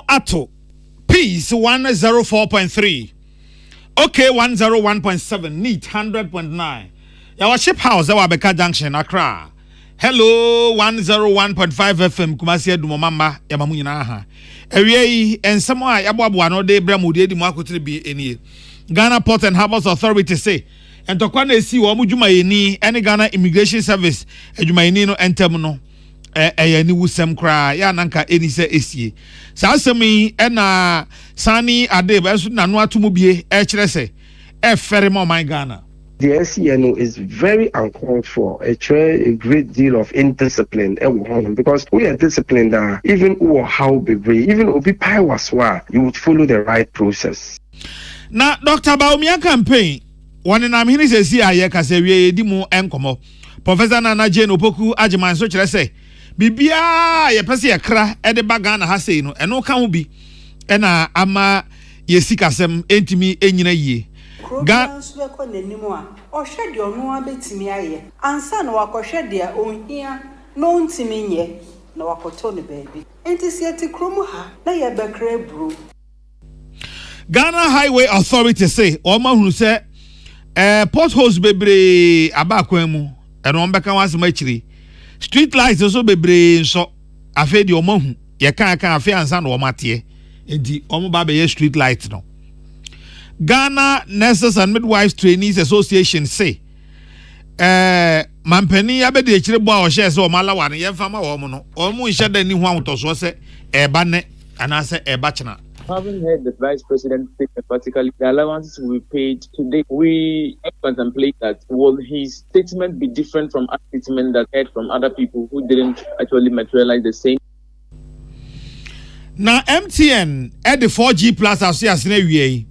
ato Peace 104.3. Okay, 101.7. Neat 100.9. Our ship house, our Beka Junction, Accra. Hello, 101.5 FM, Kumasi Dumamamba, Yamamuninaha. Area and somewhere Yabuabu, no day, Bramudi, the Marco be any Ghana Port and Harbours Authority say. And to Kwane si Wamujumaini, any Ghana Immigration Service, Ejumainino and Terminal. Ni wusem kra ya nanka eni se esie sa asemi na sani ade ba so nanu atomo bie kire se fere mo my Ghana. The SCNO is very uncalled for. A great deal of indiscipline because we are disciplined even how be even obi pai waswa you would follow the right process. Na Dr. Baumia campaign one na hini se si aye ka se wie di mu enkomo Professor Nana Jane Opoku Ajiman so kire se bibia ye pese ye kra e de baga na ha sei no eno ka ho bi e na ama ye sikasem entimi enyina yie ga so ko nanimu a o hwe de ono abetimi aye ansa na wakohwe de onhia no ntimi nye na wakoto ne baabi enti se ati kromu ha na ye bekra bru. Ghana Highway Authority say o ma hunu se potholes bebre abakwan mu eno mbeka wasema akiri street lights also bebre so afi de omahu ye kan afi ansa na omate enti omo ba be street lights no. Ghana Nurses and Midwives Trainees Association say mampani abede akire bo a o share se o mala wane ye fama wo mo no o mu nhye da ni hu antoso se eba ne anase eba chena. Having heard the Vice President speak particularly the allowances we paid today, we contemplate that will his statement be different from a statement that heard from other people who didn't actually materialize the same. Now MTN at the 4G plus as we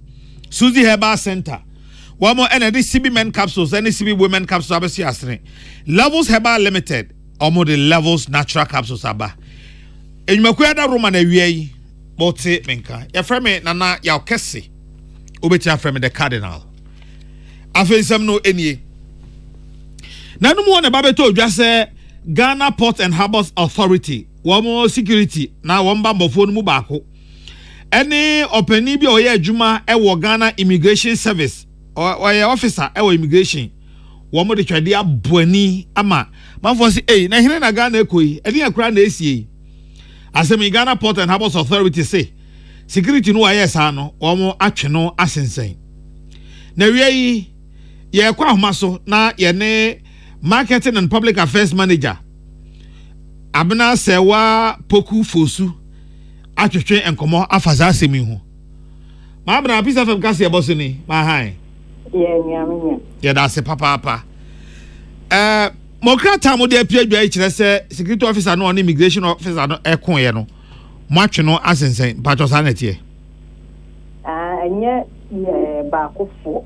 Suzy Herbal Center. One more and the CB men capsules, any CB women capsules Levels Herbal Limited, almost the Levels natural capsules aba. And you make that room and a bote menka ya frame nana ya okese obeti frame the cardinal afensem no enie nanu mo na babeto odwa se Ghana Port and Harbours Authority wo security na wo mba mbofo no mu baako ene opani bi oye adwuma e wo Ghana Immigration Service oye officer e wo immigration wo mo de twade aboani ama manfo se na hene na Ghana ekoi ene akura na esie asemi Ghana Port and Harbours Authority say security no ayes ano omo atwe no asensen na wiei ye kwa homa so na ye ne marketing and public affairs manager abena sewa poku fosu atwetwe enkomo afaza asemi ho ma abena pisa fam kase eboso ni ma han ye da se papa Mokrata mo de apia dwa kire se security officer no on immigration officer no ekon ye no mo atwe no asensen pacho sanete enye ba kofo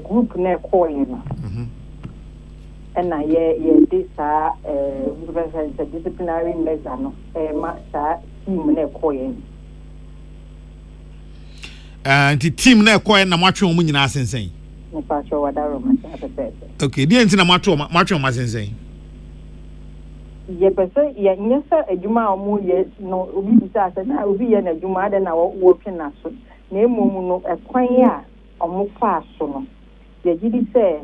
group na ekon ye no na ye disa disciplinary measure no master team na ekon ye anti team na ekon na mo atwe mo nyina asensen. Okay, the end match masensen. Ye pese ye nyesa adwuma omo ye no obi bisa ase na obi ye na adwuma de na wo twe na so na emom no ekwan a omo fa so no ye gidi se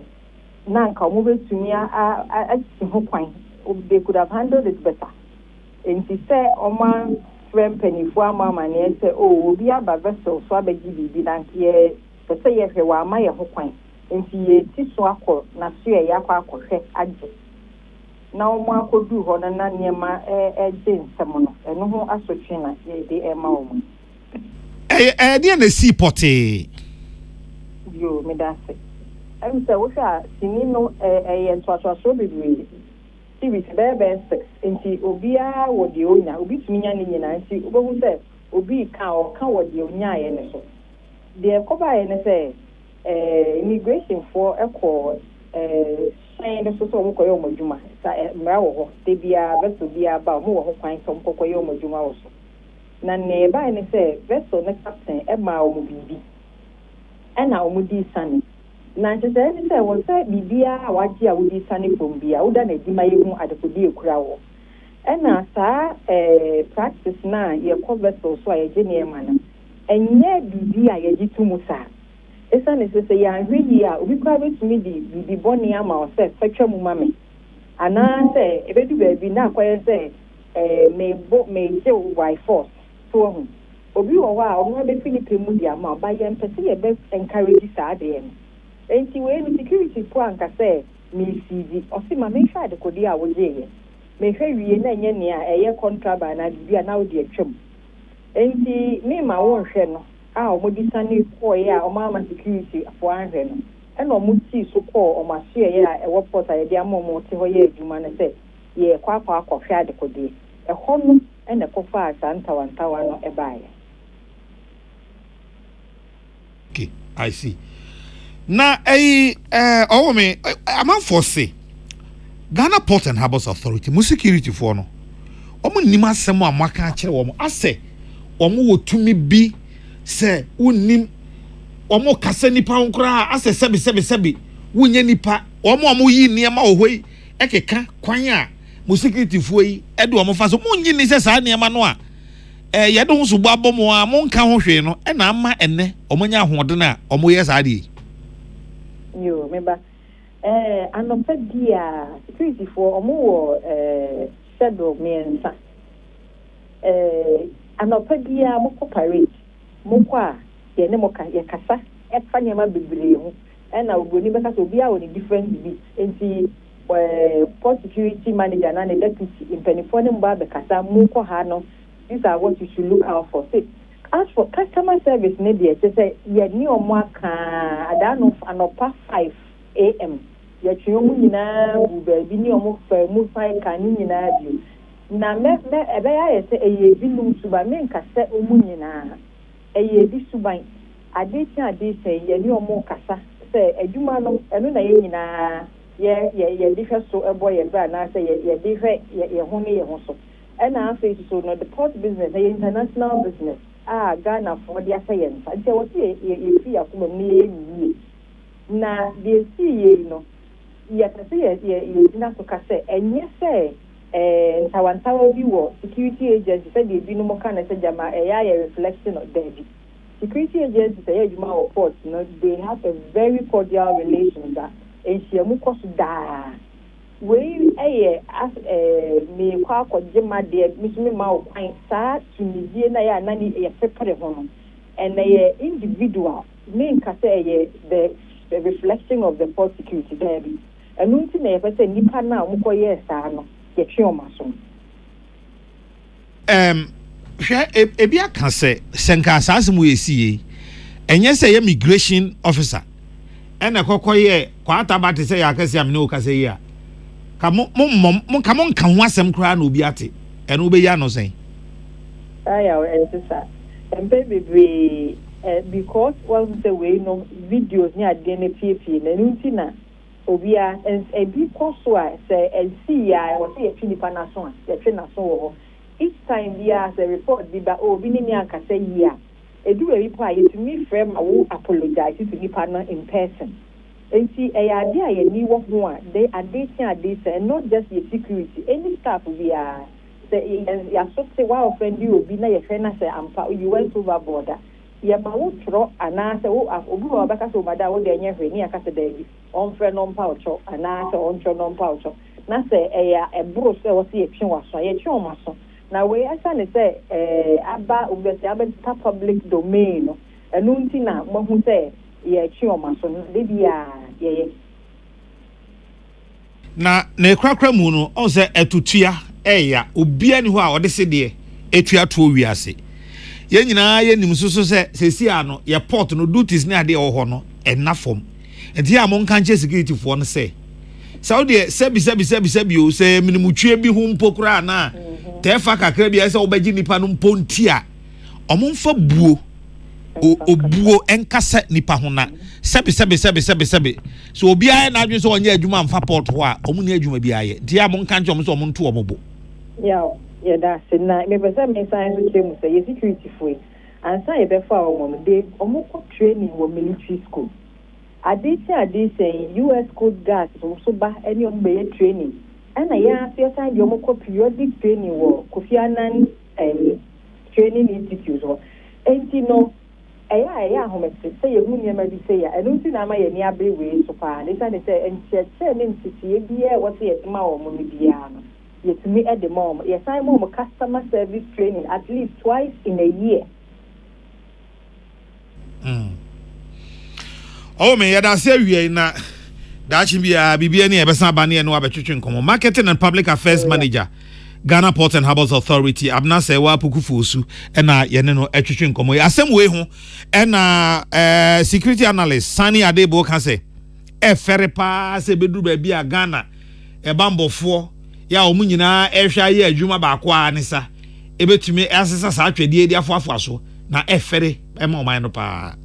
na nka omo betumi a ho kwan they could have handled it better. Enti se omo friend penifo ama na ye se obi aba vessel so abegi bibi na ye pese ye hwe wa ma ye ho kwan enti ye ti so akọ na so ye akọ akọhwe age na omo akodu ho na niema je nsem no eno ho asotwe na ye de ema omo de na seaport yo me da se am se wo sha sini no ye ntwato so bebre ti bi bebe enti obia wo de onya obi tumi nya ni nyina enti obohu se obi ka wo de onya ye ne so de ko ba ye ne se immigration for echo sign the so mo koyo modjuma sa mra wo ho de bia vessel bia ba mo wo ho kwan so mo koyo modjuma wo so na ne ba ne se vessel ne captain e ma o mo bibi e na o mo di sane na nche se wo se bibia waji a wo di sane from bia wo da na di ma ye hu adekodi ekura wo ɛna saa practice na yɛkɔ vessel so a yɛgye nneɛma no ɛnyɛ biribi a yɛgye to mu saa ɛsiane sɛ sɛ yɛanhwɛ yie a obi koraa bɛtumi de biribi bɔne ama wo sɛ fɛtwa mu ma me anaasɛ ɛbɛdu baabi na akɔyɛ sɛ megye wo by force so ho obi wɔ hɔ a ɔno bɛfi ne pɛ mu de ama ɔba yɛmpɛ sɛ yɛbɛ encourage saa adeɛ no enti wei no security po anka sɛ meesidi ɔse ma menhwɛ adekode a wogyeeɛ mehwɛ wie na ɛnyɛ nea ɛyɛ contraband na biribi a na wode atwam enti mema wonhwɛ no a ɔmode sane kɔɔeɛ a ɔma ama security afoɔ anhwɛ no ɛna ɔmo tii so kɔɔ ɔmo ahyeɛeɛ a ɛwɔ port a yɛde ama ɔmo te hɔ yɛ adwuma no sɛ yɛkɔ akɔhwɛ adekodeɛ ɛhɔ no ɛna ɛkɔfaa saa ntawantawa no ɛbaeɛ. Okay, I see. Na me amanfoɔ se Ghana Port and Harbours Authority mu security for no ɔmo nim asɛm a maka akyerɛ wɔn asɛ ɔmo wɔ tumi bi sɛ wonim ɔmo kasa nipa nkora asɛ sɛbi wonye nipa ɔmo yi nneɛma wɔ hɔ yi ɛkeka kwan a mu security foɔ yi ɛde ɔmo fa so mo nyi ni sɛ saa nneɛma no a yɛde ho so bɔ abɔ mo a mo nka ho hwee no ɛna ama ɛnɛ ɔmo nya ahoɔden a ɔmo yɛ saa deɛ yo meba anɔpa di a security for ɔmo wɔ schedule mmiɛnsa anɔpa di a mokɔ parade mokɔ a yɛne mo ka yɛkasa ɛfa nneɛma bebree ho ɛna obroni bɛka sɛ obiara wɔ ne different beat nti port security manager na ne deputy mpanimfoɔ ne mbaa bɛkasa mokɔ ha no these are what you should look out for. Say, as for customer service, maybe I just say you need more adano anopa 5 a.m. You should na baby ni omo fa mu fa kan ni na bi. Na me ebe ya say eye bi num suba me nka say omu nyina. Eye bi suban. Ade say ye ni omo kasa say adwuma no eno na ye nyina ye different so ebo ye bra na say ye different ye ho ne ye ho so. And I say so no the port business, the international business. Ghana for the science. I say what you see a me. Na they see you know. Yes, I say you not to say and yes say Tawantawa view security agency said you no more kind of say jama a reflection of David. Security agencies say you know ports, you know, they have a very cordial relation that and she mukos da. We as me kwa jema de misumi ma okwan saa tunidie na ya nani ye prepare ho and individual mean ka say the reflection of the port security there be enu nti na ye pese nipa na omko ye saa no ye twe o maso hwe ebi aka se senka asase mu yesi enye se ye migration officer ena kokoye kwa atabate se ya kase amne o kase yi a kamo nka ho asem kra na obi ate eno obe ya no sen aya ensisa baby because was the way no videos ni ade na pie na nti na obi a ebi koso a say NC ya wo say ye twinipa na so a ye twe na so wo each time bi as a report bi ba obi ni aka say yi a edu e report ye to me frame a wo apologize to nipa na in person. Enti ade a ye ni wo ho a they ade say not just your security any staff we are say ya so say wa offend you obi na ye fe na say ampa you went overboard ye ma wo tro ana say wo obi wo baka so mada wo de nya hwe ni aka say dabi on fre no mpa ocho ana say on tro no mpa ocho na say ebro say wo say ye twe waso ye twe o maso na we asa ne say aba obi say aba public domain no enu nti na mo hu say ye twe o maso de bia ye na ekrakra mu no on say etutua eya obi ani ho a ode se de etua to wiase ye nyina ye nim soso se sesi ano ye port no duties ne ade wo ho no ena fom enti a mo nka nche security fo no se saudi sebi o se minimutwe bi hu mpokura na tefa kakra bi se obagi nipa no mponti a omomfa buo obuo enkasa nipa ho na sebi so obi aye na adwen so onye adwuma mfa port ho a omu ne adwuma bi aye dia mo nka nche so omonto omobo yeah that's na me be say me science training say ye security foi and say be for omo de omo ko training wo military school ade say US Coast Guard so ba any omo be training And I sign the Omoko periodic training war, Kofi Annan training institute. And you know, home say you maybe say, I don't think I'm a near way so far. They say, and she said, what's it, Mao, yet me at the moment. Yes, I'm on customer service training at least twice in a year. Oh, me, I say we na that should be a BBN Ebesa Bani and Wabetrin Como Marketing and Public Affairs Manager, Ghana Port and Harbours Authority, Abna Sewa Pukufusu, and Yeneno Etrin Como. A same way home and security analyst Sani Adebo can say, Ferrepa, Sebedu Baby a Ghana, a bambo for ya Omunina, Esha, Juma Bakwa, Nisa, able to me as a Saturday, dear Fafaso, na Ferry, Emo Minopa.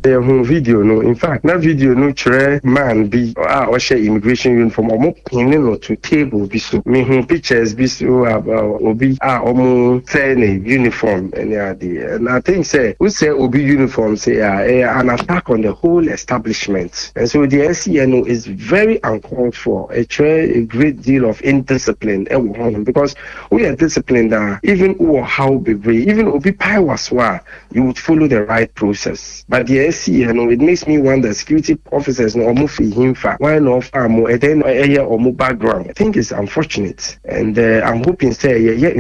Video no, in fact, that video no try man be or share immigration uniform or more pinning or to table be so me pictures be so about obi say uniform and I think say we say obi uniform say an attack on the whole establishment, and so the SCNO is very uncalled for. A great deal of indiscipline because we are disciplined even how be even obi pai was you would follow the right process, but the it makes me wonder security officers no move him why not far more and then or more background. I think it's unfortunate, and I'm hoping say in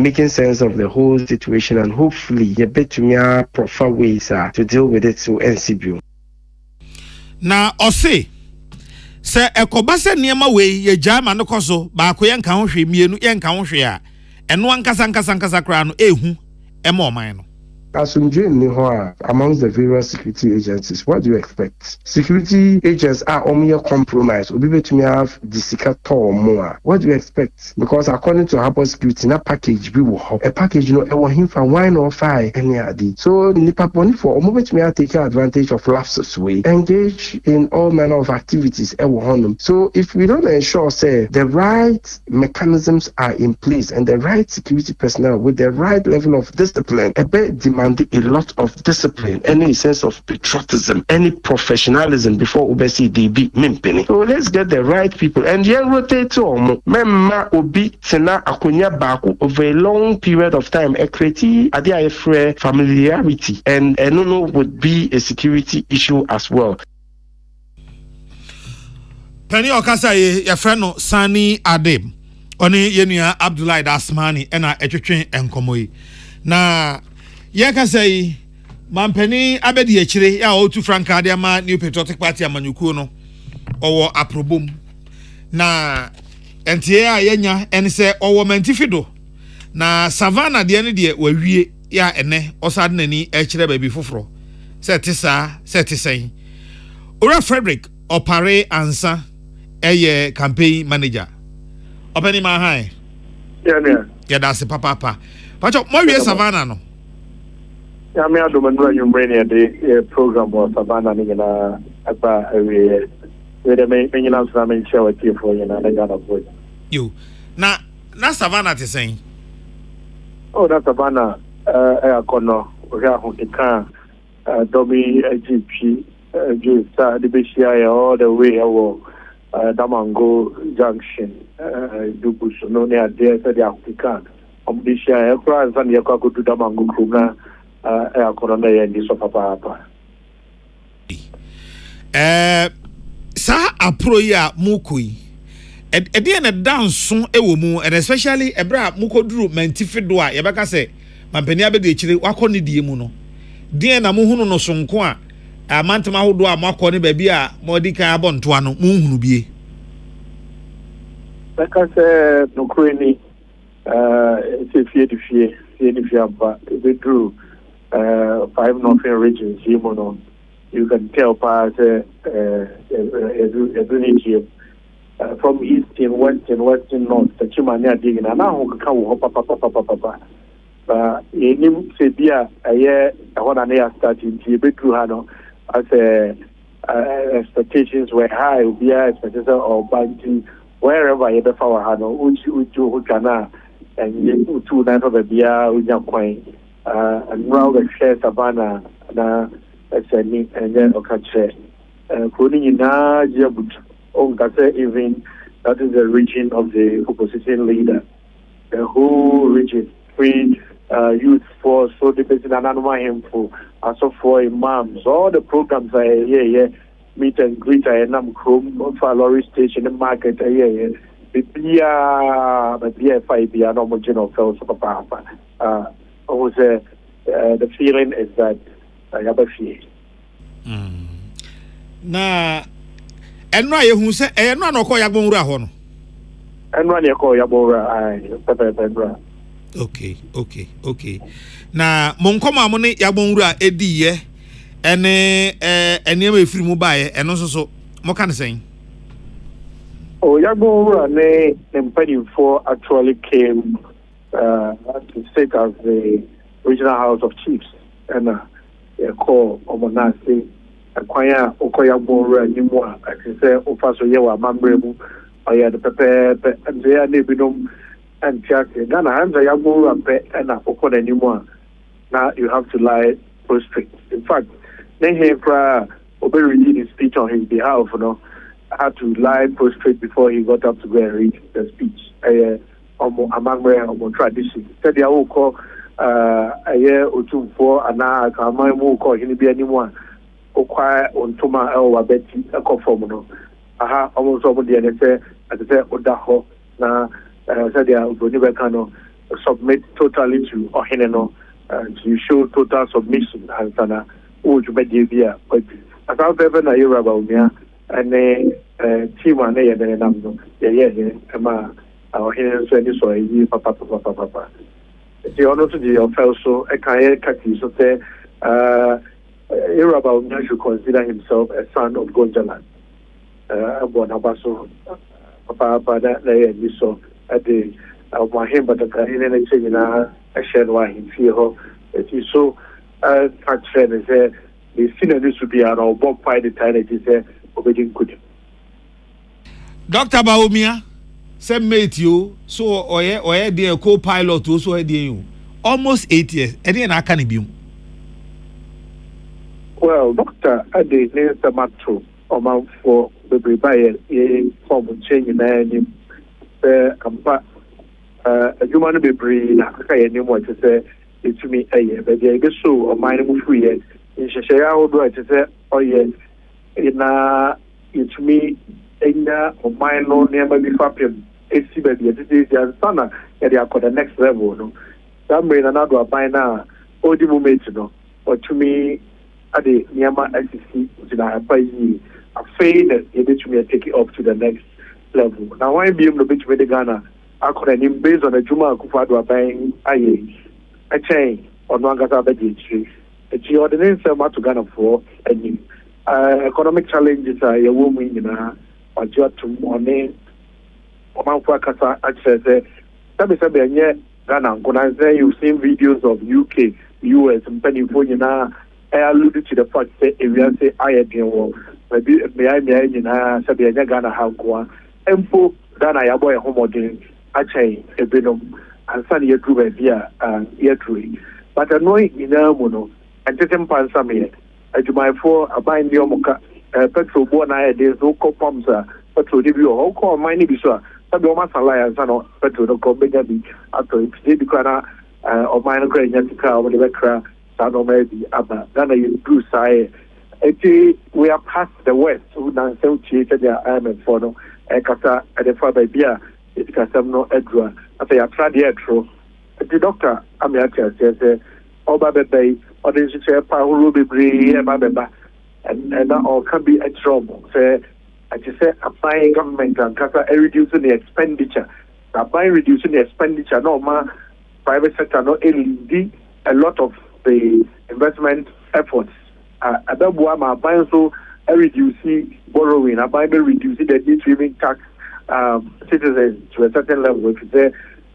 making sense of the whole situation, and hopefully you bet to me proper ways to deal with it to NCBU. Now say ekobase niema we ye jama no koso ba ko yenka ho hwe mienu yenka ho hwe a eno ankasa kra no ehu ema oman no. As amongst the various security agencies, what do you expect? Security agents are only compromised. We to me have the more. What do you expect? Because according to Harbour Security, na package we will have a package, him for wine or fire any idea. So nipa poni for moment me take advantage of lapses way, engage in all manner of activities. So if we don't ensure say the right mechanisms are in place and the right security personnel with the right level of discipline, a bit demand a lot of discipline, any sense of patriotism, any professionalism before Ubesi DB Mimpini. So let's get the right people and then rotate to Memma Obi Sena Akunya Baku over a long period of time. A creative idea familiarity and no would be a security issue as well. Penny Okasa your friend Sani Adem Oni Yenia Abdullah Dasmani and Etchin and Komoi. Na Yaka say, Mampeni Abedi Echire, ya o tu Franka Diama, New Patriotic Party Amanyukuno, or Aprobum. Na Entia Yenya, and say, or Mentifido. Na Savannah, the end of we ya ene, or suddenly Echere baby fufro. Setisa, Setisay. Ora Frederick, or Pare Ansa, a campaign manager. Opening my high. Yeah, that's a papa. But more Savannah no. Yeah, I do when you bring the program was Savannah about where the main announcement share with you for you. Na Savannah is saying. Oh, that's Savannah. Akan, we have on the car. Dobby GP, the BCI all the way over Damango Junction. Dubusu no near there, said the African. BCI across and you go to Damango Kruna. Sa aproya mukui edi na dance ewo mu and especially ebra mukoduru mentifido a yebeka se mampani abede echire wakọ ne die mu no die na muhunu no sonko a amantama hodo a makọ ne ba bi a modi kan abonto ano muhunu bie beka se no kreni se fie aba bedru 5 northern regions, you can tell past from east and west and north. The Chimania digging, and now who can papa. But in Sebia, a year, what an air starting to be true, as expectations were high, we are expectations of banking wherever you ever found, which you can, and you 2 nights of the beer with your coin. And now the share Savannah na SNE and then Okache. Putting in a jabut even that is the region of the opposition leader. The whole region, free youth force, so the president and for also for imams, all the programs are meet and greet and chrome for lorry station and market but the 5 year normal general fells papa. The feeling is that I have a fear. Na enra ye hu se enra no ko yagbon wura ho no enra ne ko yabora ai papa. Okay. Na mon koma mo ne yagbon wura edi ye ene enema efiri mu baaye eno so mo kan sen. Oh, yagbon wura ne mpani for actually came to sit as the regional house of chiefs and call omonase akwanya okoya gbonra nimu a akise ofaso yewa mambremu oya de pepe and they are nebinum and tiake Ghana hands ya gbonra pe na okoda nimu a now you have to lie prostrate. In fact then he read his speech on his behalf, had to lie prostrate before he got up to go and read the speech. Among tradition said the oko otumfo ana akaman mu ko hini bi animu a okwa ontoma ewa beti ekofom no aha almost omo de ne say odaho na said the oboni be kan submit totally to ohene no to show total submission and sana oju be de bia but asa be na Yoruba umia ane team ane ye de nam no ye ma ohene so any so yi papa. The honor to the also a career Kaki so say Yoruba should consider himself a son of Gonjaland. Born Abaso Papa that lay so at the Mahim but the Carina a shed why him feel it is so fact said is the senior needs to be an or Bob Pie the time it is obeying good. Dr. Baumia say mate you so oye dey co-pilot also dey you almost 8 years e dey na aka ni bium. Well, Doctor Ade ne samato oman for bebre baye e form change na ni ampa adwuma no bebre na aka ye ni mo te say etumi eye be dey be so oman no free ye nhyehyɛ ya hodo te say oye na etumi enya oman no nema bi fapem esi baby it is the sana they are the next level no that mean another aban na odi moment no or to me ade niama SCC na abai afei that you bet me take it up to the next level now why be no bet me the Ghana akoda nim based on a juma akufa do aban aye a chain on one gata be ji the ordinance to Ghana for any economic challenges are your woman na budget to money Omanfo Kasa access sabe enye Ghana kuna say you've seen videos of UK US mpanifo nyina allude to the fact say area say ayedin wo maybe me nyina sabe enye Ghana hankoa empo Ghana ya boy homodin achai ebenom ansan ye group bia ye tree but annoy nyina mu no antetem pansa me adwumayfo aban ndi omuka petrol bo na ayedin so kopamsa petrol di bi o ko mine bi so sabi o masala ya sano petrol no ko bega bi ato ifide bi kana o mine ko enya tika o de bekra sano maybe aba Ghana you do say we are past the west who na say uchi te dia IMF for no kata e de fa ba bia it kasam no edra ata ya tra de etro the doctor am ya say oba bebe o de say pa huru bebre e ba beba and that all can be a trouble say I just say applying government and reducing the expenditure. By reducing the expenditure, no ma private sector no lead a lot of the investment efforts. Ababuwa ma by so reducing borrowing, by reducing the debt tax citizens to a certain level. If you say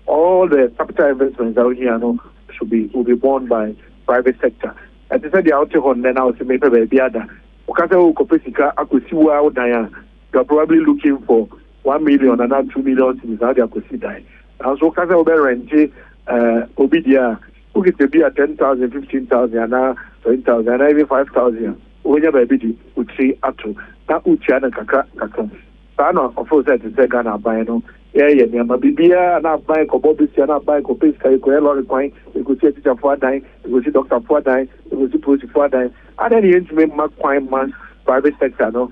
all the capital investments out here will be borne by private sector. As I said, the outer one then I was maybe baby other. You're probably looking for 1 million and not 2 million in how they are considered. And so, Casa over rent, Obidia, who get to be at 10,000, 15,000, and 20,000, and even 5,000. When you're baby, would say up to that Uchiana Kaka. Sana of course at the second albino. Yeah, Mabibia, not buy Cobobis, not buy Copis, Lorry Coin, you could see teacher for dying, you could see Doctor for dying, you could see Pussy for dying. And then you make my coin man private sector, no.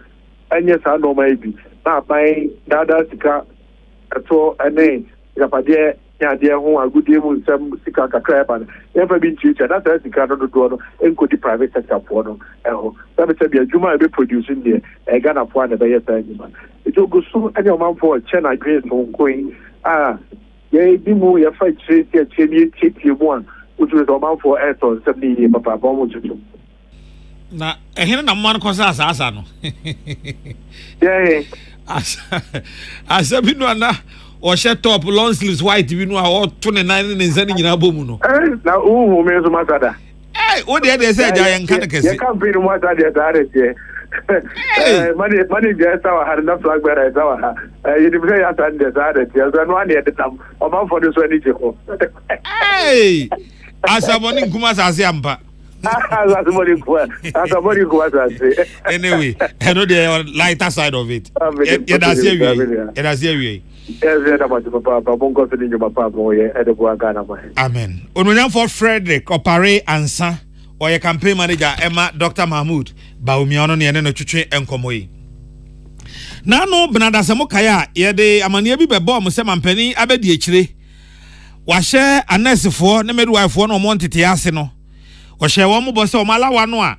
And yes, I know maybe. Not buying Dada Sika at all, and then Yapadia. Yeah, dear, who are good deal with some Sika crab and never been teacher. That's the kind of the door and could the private sector for them. That is a Juma be producing there. I got a point of a man. It will go soon and your mom for a China grace on going. Yeah, be more your fight, take you one, which was a man for air or 70 years, Papa Bomb to. Na ehene na man kosa asasa no. Yeah. Asa bi no na o she top long sleeves white bi no a o 29 ne nsa ni nyina bomu no. Na me so matada. O de say giant kan kese. You can't be no matter the money just our na flag bearer our you dey say at the direct. You no one dey tam. O man for this one dey go. Hey! Asa boni nkuma sase ampa. Anyway, I know the lighter side of it. That's here. Amen. Onunyam for Frederick Opare Ansa or your campaign manager Emma Dr. Mahmoud Baumiono ne no twetwe enkomo yi. Na no benada samokaya ye de amane bi bebo mo se mampani abedi ekire. Wa hye anesefo ne midwife no mo ntete ase no. O hye wo mo bo se o malawa no a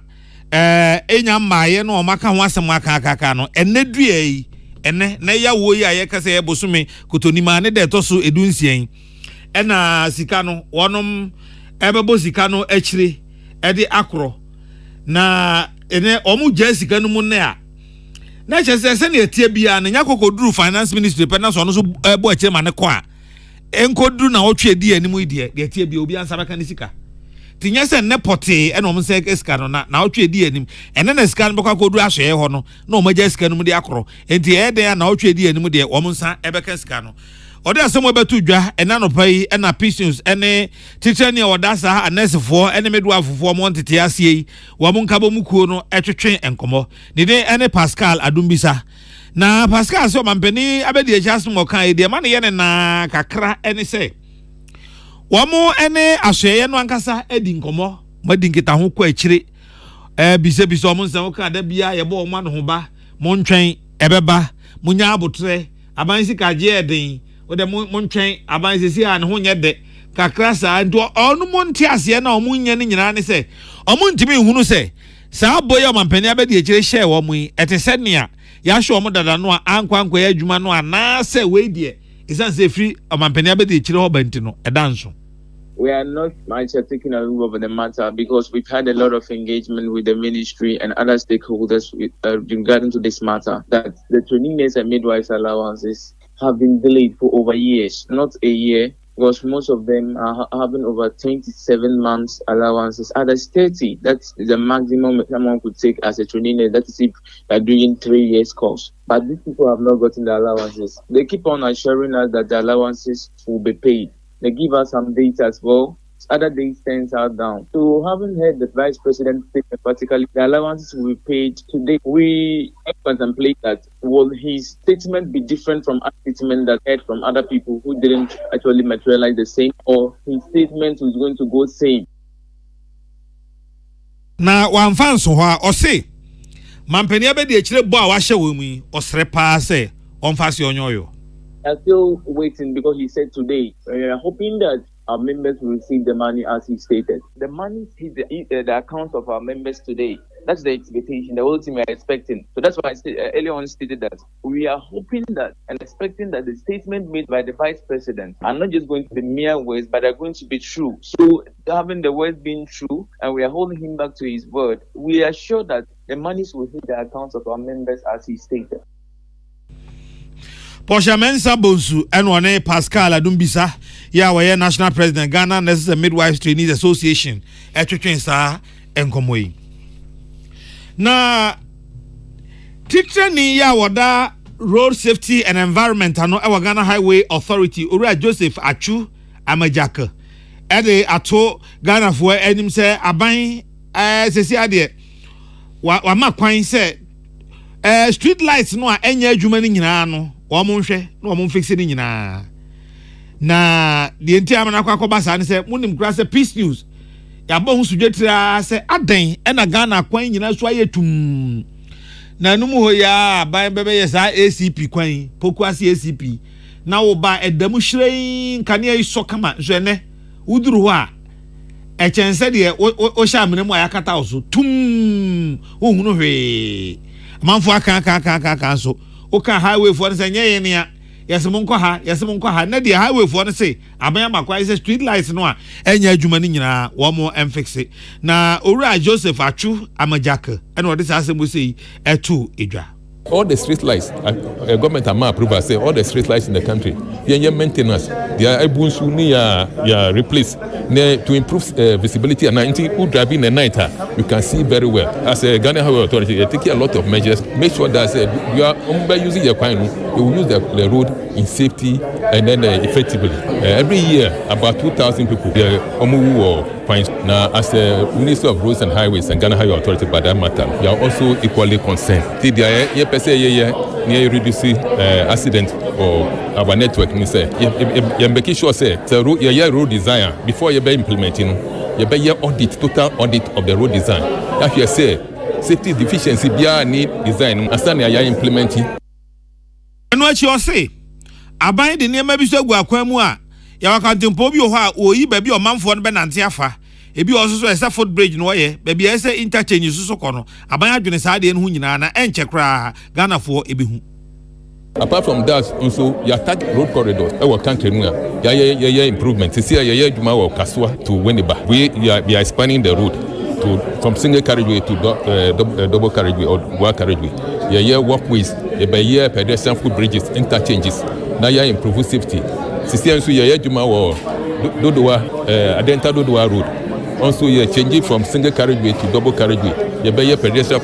enya maaye no o maka ho asem aka no enne dua yi enne na ya wo yi aye kase ye bosume kotonima ne de toso edunsian ena sika no wonom ebebo sika no akire ede akro na ene omu gya sika no mu ne a na chese ne etie bia na nyakokoduru finance ministry penance ono so ebo akire ma ne ko a enkoduru na otwe di animu die de etie bia obi ansa baka ne sika tinyese ne pote ena omse esika no na otwe di anim ene na sika no baka koduru ahwe ho no na omagya sika no mu de akro enti ede na otwe di anim de omonsa ebeka sika no ode asemo betu dwa ena no pai ena patients ene teacher ne odasa anesefo ene medwafofo mo ntete asie wo mo nkabo mukuo no etwetwe enkomo ne de ene Pascal Adumbisa na Pascal so mampani abedi echaso mo kan de ma ne ye ne na kakra ene se wo ene ahweye no ankasa edi nkomo madi nkita ho kwa akire bise mo nsan ka da bia ye bo mo no ho ba mo ntwen ebeba mo nya abotre abansi ka je eden wo de mo ntwen abansi si a ne ho nye de kakra sa ndo onu mo nti ase na o mo nya ne nyina ne se o mo ntimi hunu se sa boye o mampani abedi akire hye wo mo yi etese nea ya hwe o mo dada no a ankwankwa ya adwuma no a na se we de isan se free o mampani abedi akire ho banti no edanso. We are not much taking a look over the matter because we've had a lot of engagement with the ministry and other stakeholders regarding to this matter, that the training nurse and midwives allowances have been delayed for over years, not a year, because most of them are having over 27 months allowances. Others 30, that's the maximum someone could take as a training nurse. That is if they're doing 3 years course. But these people have not gotten the allowances. They keep on assuring us that the allowances will be paid. They give us some data as well. Other dates stands out down. So having heard the Vice President statement, particularly the allowances will be paid today, we contemplate that will his statement be different from a statement that heard from other people who didn't actually materialize the same, or his statement was going to go same. Na wan fan so ha o se mampani abedi akire bo a wa hye wo mu osre pa se on fase onyoyo. I'm still waiting because he said today, we are hoping that our members will receive the money as he stated. The money hit the account of our members today. That's the expectation, the whole team we are expecting. So that's why I earlier on stated that we are hoping that and expecting that the statement made by the Vice President are not just going to be mere words, but are going to be true. So having the words being true, and we are holding him back to his word, we are sure that the monies will hit the accounts of our members as he stated. Posha Mensa Bonsu and one Pascal Adumbisa, ya waye National President Ghana Nurses and Midwives Trainees Association, etwetwen sa enkomoi. Na teacher ni ya wada Road Safety and Environment ano e Ghana Highway Authority Ura Joseph Achu Amajaka. Ede ato Ghana fo enim se aban sesi ade wa ma kwan se street lights no a enya adwuma ni nyina no wo mo nhwe no wo mo fix ni nyina na de enti amana kwakoba sa ne se munim kura se peace news ya bo hu sudwetira se adan na Ghana kwan nyina so ayetum na numu ho ya ban bebe ye sa ACP kwan pokuasi ACP na wo ba edamu hyiren kane ayi so kama hwene uduru ho a echense de o sha amene mu ayakata oso tum wo hunu hwe manfo aka so o ka highway for se nye ne ya yesemonko ha na de highway for se abanya makwa is street lights no a enya adwuma ni nyina wo mo emfixe na owura Joseph Achu Amajaka and what this asem say etu edwa. All the street lights, government ama approval say all the street lights in the country, yeah, maintenance, they are able to replace to improve visibility. And who drive in the night, you can see very well. As a Ghana Highway Authority, they take a lot of measures. Make sure that you are using your coin, you will use the road in safety and then effectively. Every year, about 2,000 people points. Now, as a Minister of Roads and Highways and Ghana Highway Authority, by that matter, we are also equally concerned. Near reducing accident or our network. You making sure the road design before you be implementing, you be total audit of the road design. If you say safety deficiency, be need design, and stand you implementing. And what you say? Abai the name maybe so go akwamua. Ya wakantimpo bi ho a oyi baby o manfo no be nante afa ebi also so esa foot bridge no ye baby esa interchange so kono aban adwene sa de no hu nyina na enche kra Ghana fo ebi hu. Apart from that, also you attack road corridors. Our country yeah improvement. See yeah Juma or Kaswa to Winneba. We are expanding the road from single carriageway to double carriageway or dual carriageway. Yeah walkways. Yeah pedestrian footbridges, interchanges. Now yeah improve safety. See also yeah Juma or Dodowa Adenta Dodowa road. Also yeah changing from single carriageway to double carriageway. Yeah pedestrian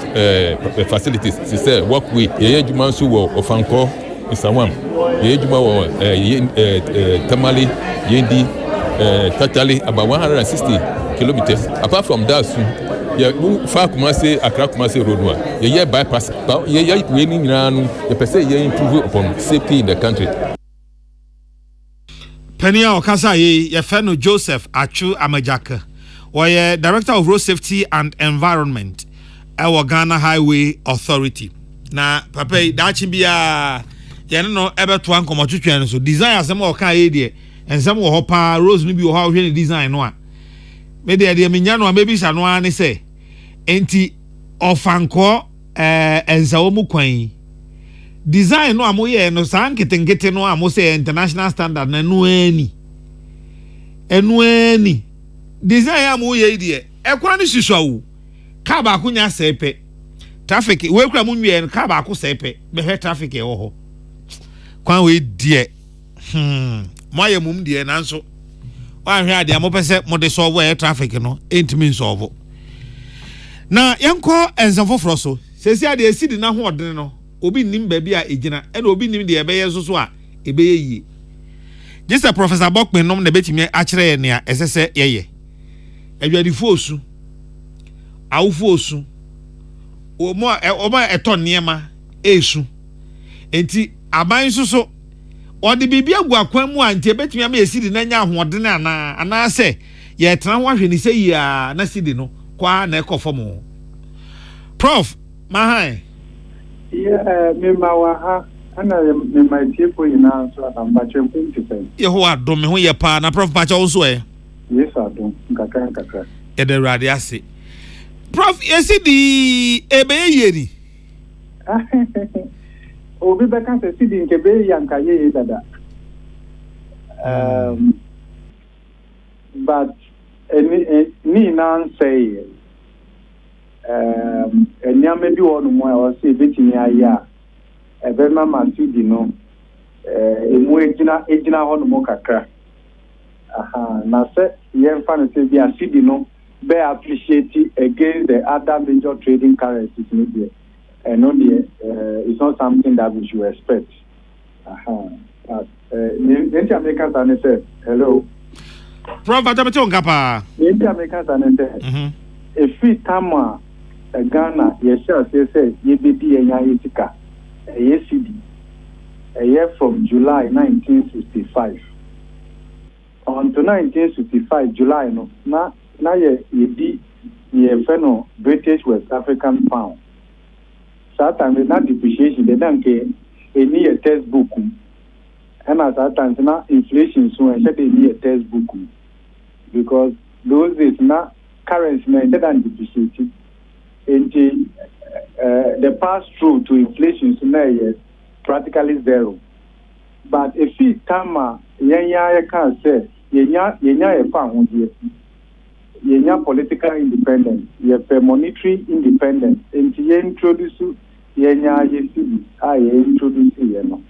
facilities. See walkway. Yeah Juma so Ofanko. Isawam, Yejuma Tamale, Yendi, Tatali, about 160 kilometers. Apart from that, far Kumasi, Accra Kumasi Road, ye bypass, ye winning run, the per se improve upon safety in the country. Penia Okasa ye Feno Joseph Achu Amajaka, or ye Director of Road Safety and Environment, our Ghana Highway Authority. Na papa dachi bia yene no ebe to an komotwetwe so design asem o ka ye de ensem wo hopa rose no bi wo ha hwe ne design no a me de menya no maybe sa no an se enti ofanko ensawo mu kwan design no amoye no san ketengete no amo se international standard na no ani design amoye de ekwa no hihwawo ka ba kunya sepe traffic we kura mu nwie ka ba ko sepe be he traffic e wo ho kwan we die mo aye mum die nanso wa hwe ade mo pese mo de solve air traffic no entimi solve na yanko enzafo froso sesi ade esidi na ho odene no obi nim ba bi a ejina e na obi nim de ebe yeso a ebe yi just a professor Bokpen nom na betimi a kire ye ne a esese yeye adwadifo osu awufo osu omo eton niema esu enti aban soso odi bibia gu akwan mu anti ebetumi ama esidi na nya ahoɔden ana se ye tena ho ahwe ni se yi a na sidi no kwa na ekofom prof mahai me mawa ana me mai tipo ina so amba chempu tipe ye ho adom me ho ye pa na prof pa cha wo so yes adom nkaka e de rade ase prof esidi ebe yeri obi beka se sidi nke be yanka ye dada but ni nan say enyame bi wonu mo e o se betimi aya ebe mama sidi no emu ejina hono mo kakra na se yemfa no se bi asidi no be appreciate against the other major trading currencies in India. And only it's not something that we should expect. But the Americans are said, hello. Prof, Atamati Ongapa. The Americans are said, if we come Ghana, yes, say, ye be Yayitika, a year a year from July 1965. On to 1965, July, no, now ye feno British West African pound. That time is not depreciation, they don't get any a textbook. And at that time, now inflation, so I said they need a textbook. Because those days, now currency, they don't depreciate. And the pass through to inflation, so now is practically zero. But if you come, you can't say, yenya a pound here. Yenya political independence, ye monetary independence, and ye introduce yenya yesi, I introduce yeno.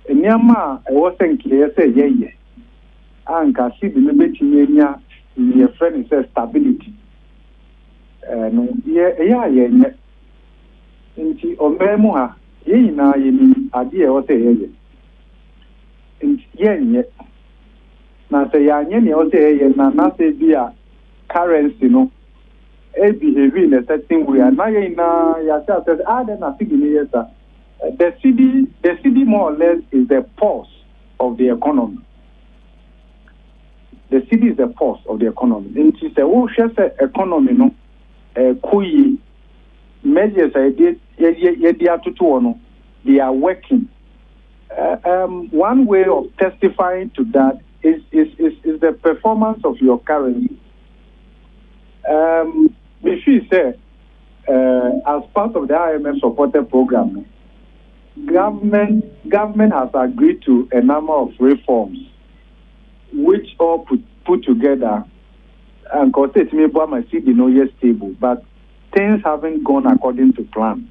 And yama, I wasn't clear, say ye. And can see the limit yenya, ye friend says stability. No, yenya. Inti omemuha, ye na yeni, idea what ye. Inti yenya. Na say yanye ni o say na say be a currency no e behave in a certain way and na ya say then na see the CD more or less is the pulse of the economy. The CD is the pulse of the economy. And she say oh she say economy no kuyi measures I did they are working. One way of testifying to that is the performance of your currency. If you say, as part of the IMF supported program, government has agreed to a number of reforms, which all put together, and because it may be my CD no yet stable, but things haven't gone according to plan.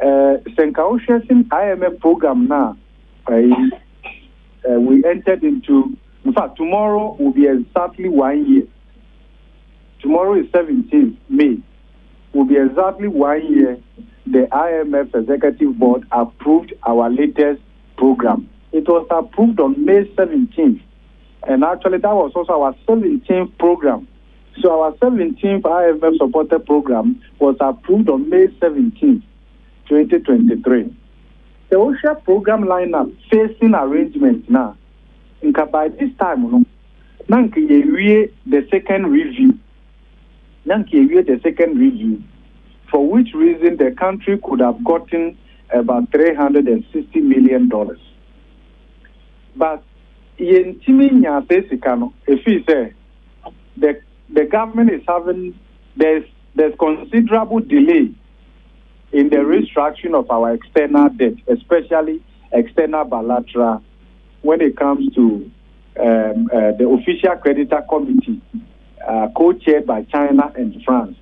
Senkaosha's IMF program now. We entered into, in fact, tomorrow will be exactly 1 year. Tomorrow is 17th May. Will be exactly 1 year. The IMF Executive Board approved our latest program. It was approved on May 17th. And actually, that was also our 17th program. So our 17th IMF supported program was approved on May 17th, 2023. The OSHA program lineup facing arrangements now. By this time, the second review. The second review, for which reason the country could have gotten about $360 million. But if you say the government is having there's considerable delay in the restructuring of our external debt, especially external bilateral, when it comes to the official creditor committee, co-chaired by China and France.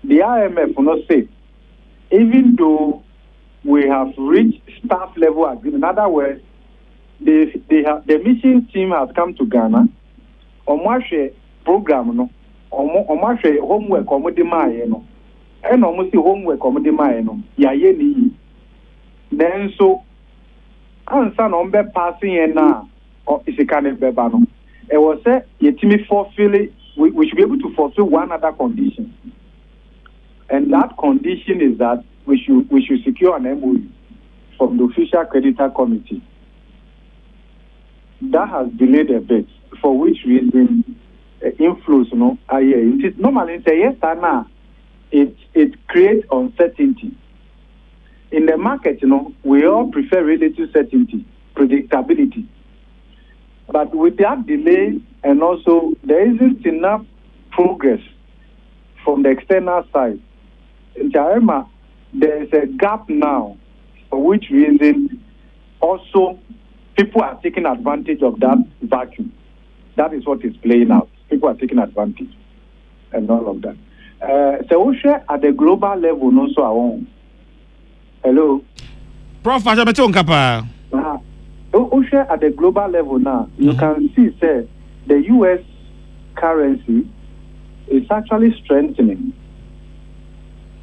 The IMF will not say, even though we have reached staff level agreement, in other words, the mission team has come to Ghana, on program, no, on homework, no. And almost the homework of the mine, then so, and son on passing and now, or is a kind of bebano. It was said, Yetimi fulfill it, we should be able to fulfill one other condition. And that condition is that we should secure an MOU from the official creditor committee. That has delayed a bit, for which reason inflows, normally say yes or no. It creates uncertainty. In the market, we all prefer relative certainty, predictability. But with that delay, and also there isn't enough progress from the external side. In Jarema, there is a gap now, for which reason also people are taking advantage of that vacuum. That is what is playing out. People are taking advantage and all of that. So we share at the global level, no so our hello. Prof. Kapa. We share at the global level now. You can see, say, the U.S. currency is actually strengthening.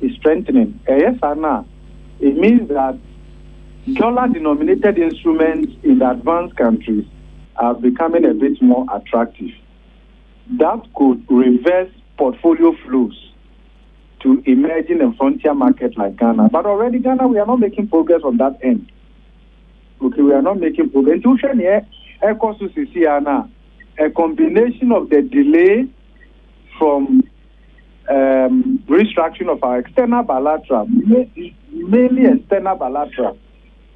It's strengthening. Yes or no? It means that dollar-denominated instruments in the advanced countries are becoming a bit more attractive. That could reverse portfolio flows to emerging and frontier market like Ghana. But already Ghana, we are not making progress on that end. Okay, we are not making progress. A combination of the delay from restructuring of our external bilateral, mainly external bilateral.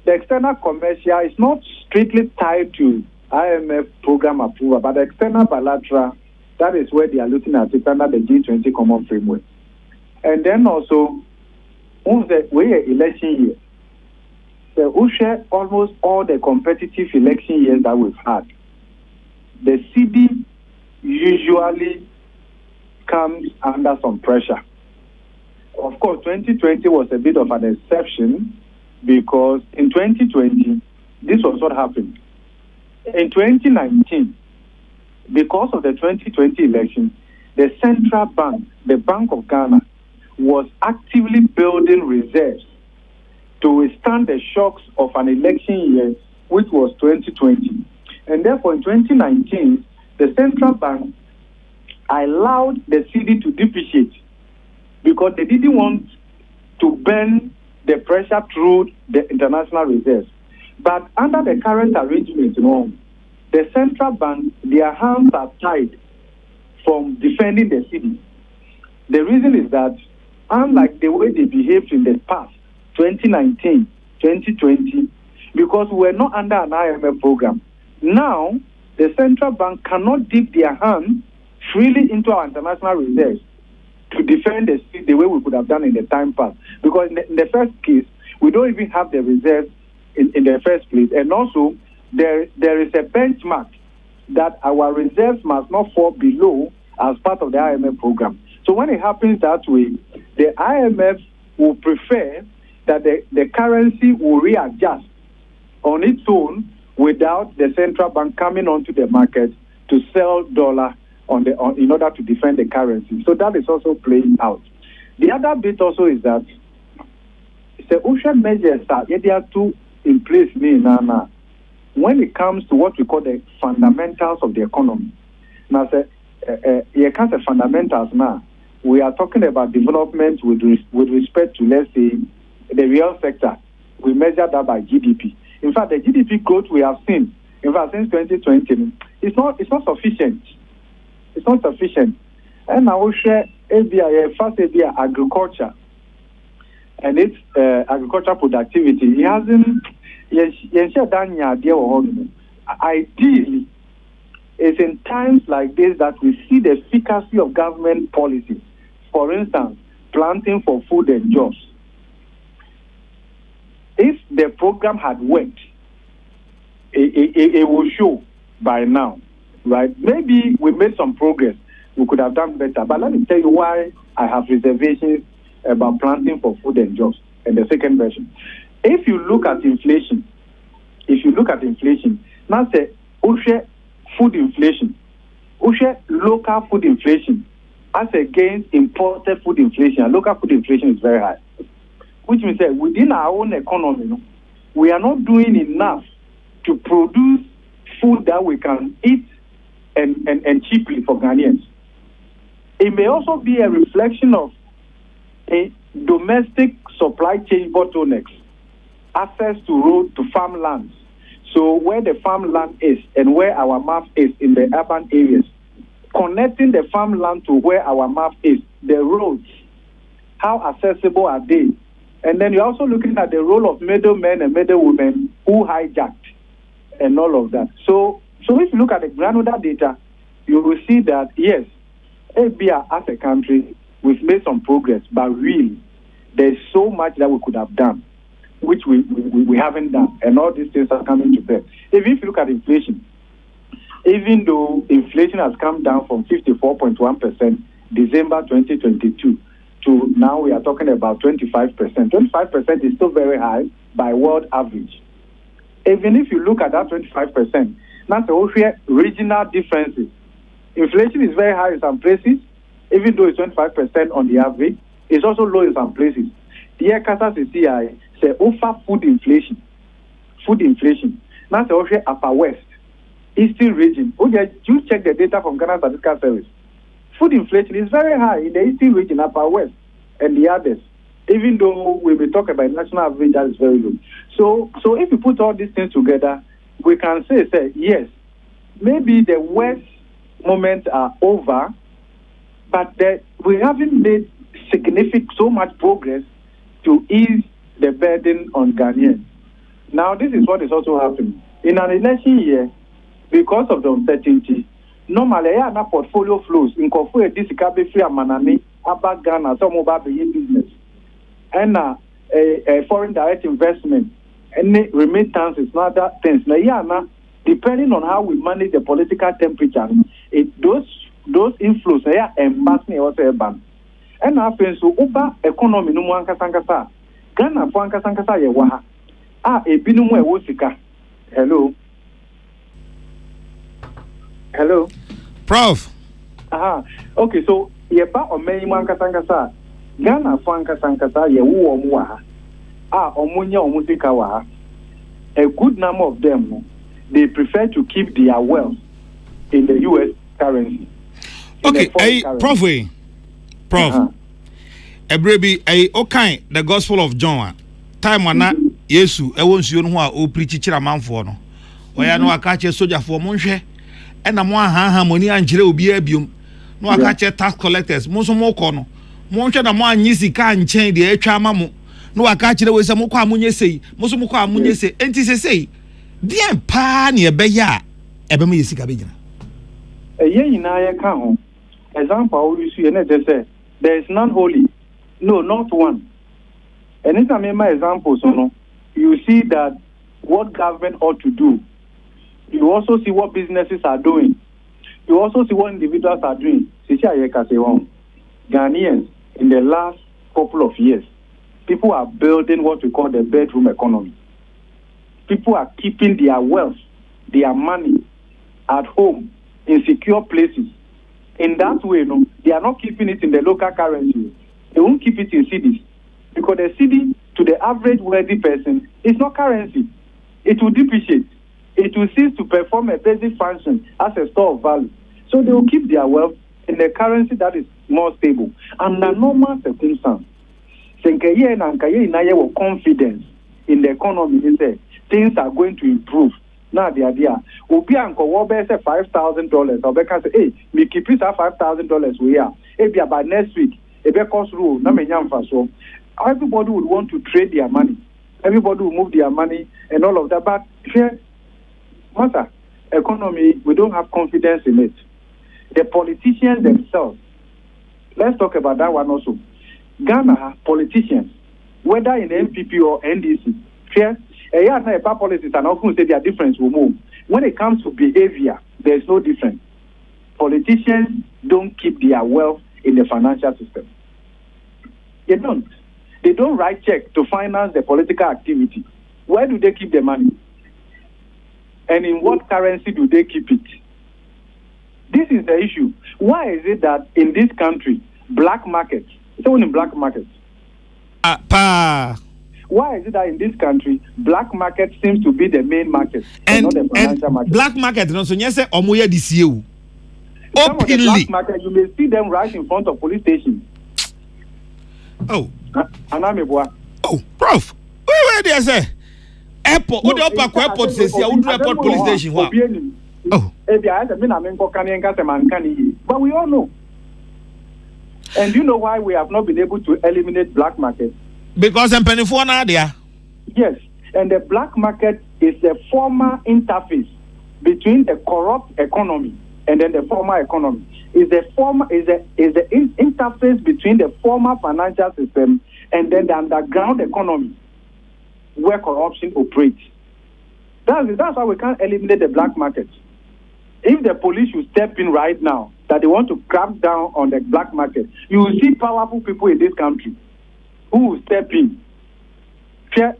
The external commercial is not strictly tied to IMF program approval, but the external bilateral, that is where they are looking at it under the G20 common framework. And then also, we are election year. So we share almost all the competitive election years that we've had. The CD usually comes under some pressure. Of course, 2020 was a bit of an exception because in 2020, this was what happened. In 2019, because of the 2020 election, the central bank, the Bank of Ghana, was actively building reserves to withstand the shocks of an election year, which was 2020. And therefore, in 2019, the central bank allowed the CD to depreciate because they didn't want to burn the pressure through the international reserves. But under the current arrangement, the central bank, their hands are tied from defending the CD. The reason is that, unlike the way they behaved in the past, 2019, 2020, because we were not under an IMF program, now the central bank cannot dip their hand freely into our international reserves to defend the CD the way we could have done in the time past. Because in the first case, we don't even have the reserves in the first place. And also, there is a benchmark that our reserves must not fall below as part of the IMF program. So when it happens that way, the IMF will prefer that the currency will readjust on its own without the central bank coming onto the market to sell dollar in order to defend the currency. So that is also playing out. The other bit also is that the ocean measures there are two in place now. When it comes to what we call the fundamentals of the economy. Now, you can't say fundamentals now. We are talking about development with respect to, let's say, the real sector. We measure that by GDP. In fact, the GDP growth we have seen, in fact, since 2020, it's not sufficient. It's not sufficient. And I will share first agriculture and its agricultural productivity. It hasn't. Ideally, it's in times like this that we see the efficacy of government policies. For instance, planting for food and jobs. If the program had worked, it will show by now, right? Maybe we made some progress. We could have done better. But let me tell you why I have reservations about planting for food and jobs in the second version. If you look at inflation, now say, food inflation, local food inflation, as against imported food inflation, and local food inflation is very high. Which means that within our own economy, we are not doing enough to produce food that we can eat and cheaply for Ghanaians. It may also be a reflection of a domestic supply chain bottlenecks, access to road to farmlands. So where the farmland is and where our map is in the urban areas, connecting the farmland to where our map is, the roads, how accessible are they? And then you're also looking at the role of middlemen and middlewomen who hijacked and all of that. So if you look at the granular data, you will see that, yes, ABA as a country, we've made some progress, but really, there's so much that we could have done, which we haven't done, and all these things are coming to bear. If you look at inflation, even though inflation has come down from 54.1% December 2022 to now we are talking about 25%. 25% is still very high by world average. Even if you look at that 25%, that's also regional differences. Inflation is very high in some places, even though it's 25% on the average. It's also low in some places. The Akan CCI say over food inflation. That's also Upper West, Eastern region. You check the data from Ghana Statistical Service. Food inflation is very high in the Eastern region, Upper West. and the others. Even though we may talk about national average, that is very low. So if you put all these things together, we can say yes, maybe the worst moments are over, but we haven't made so much progress to ease the burden on Ghanaians. Now, this is what is also happening. In an election year, because of the uncertainty, normally, there are portfolio flows in Kofu, this free Manani, about Ghana, some mobile business, and a foreign direct investment, and remittances, and other things. Now, depending on how we manage the political temperature, those inflows, they are embarrassing also ban. And after so, Uba economy no one kasankasa, Ghana for kasankasa yewaha. A binum wosika. Hello. Hello. Prof. Okay, so yeba o many man kasankasa. Ghana for kasankasa yewu omuwa. Omunya omusika wa. A good number of them, they prefer to keep their wealth in the US currency. Okay, Prof. Ebrebi, okay, the Gospel of John. Time wana Yesu, won't you know who preach chiraman for no? Oya no akache soldier for monhwe. Na mo aha money anjire obi abiom. No akache tax collectors, mo so mo ko no. Monhwe na mo anyi sika nchen de atwa amamu. No akache we se mo kwa amunye sei, mo so mo kwa amunye sei. Enti sei. Dien pa na ebeya ebe mo yesika begina. Eye ina ye ka ho. Example we see na just say there is none holy. No, not one. And it's a member example, so no, you see that what government ought to do. You also see what businesses are doing. You also see what individuals are doing. Ghanaians, in the last couple of years, people are building what we call the bedroom economy. People are keeping their wealth, their money at home in secure places. In that way, no, they are not keeping it in the local currency. They won't keep it in cedis. Because the cedi to the average wealthy person is not currency. It will depreciate. It will cease to perform a basic function as a store of value. So they will keep their wealth in the currency that is more stable. Under normal circumstances, confidence in the economy is that things are going to improve. Now the idea Obi Uncle Wobe say $5,000. Or can say, hey, we keep it at $5,000 we are. Maybe by next week, cost rule, so everybody would want to trade their money. Everybody will move their money and all of that. But here, matter economy, we don't have confidence in it. The politicians themselves, let's talk about that one also. Ghana politicians, whether in NPP or NDC, here, policies and often say their difference will move. When it comes to behavior, there is no difference. Politicians don't keep their wealth in the financial system. They don't. They don't write checks to finance the political activity. Where do they keep the money? And in what currency do they keep it? This is the issue. Why is it that in this country, black markets, someone in black markets, why is it that in this country, black market seems to be the main market and not the financial market? Black market, no, so you say, omoya this year. Some of the black market, you may see them right in front of police stations. Oh. Oh, Prof. Where do you say? Airport. What the upper airport says here? Would airport police station? Wow. Oh. But we all know. And do you know why we have not been able to eliminate black market? Because I'm penny for now there. Yes, and the black market is the former interface between the corrupt economy and then the former economy. Is the interface between the former financial system and then the underground economy where corruption operates. That's why we can't eliminate the black market. If the police should step in right now, that they want to crack down on the black market, you will see powerful people in this country who will step in.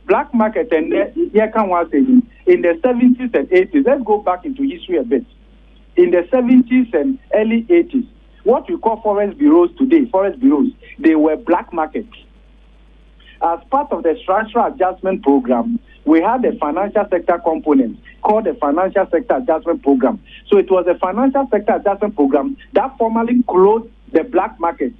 Black market and in the 70s and 80s, let's go back into history a bit. In the 70s and early 80s, what we call forest bureaus today, they were black markets. As part of the structural adjustment program, we had a financial sector component called the financial sector adjustment program. So it was a financial sector adjustment program that formally closed the black market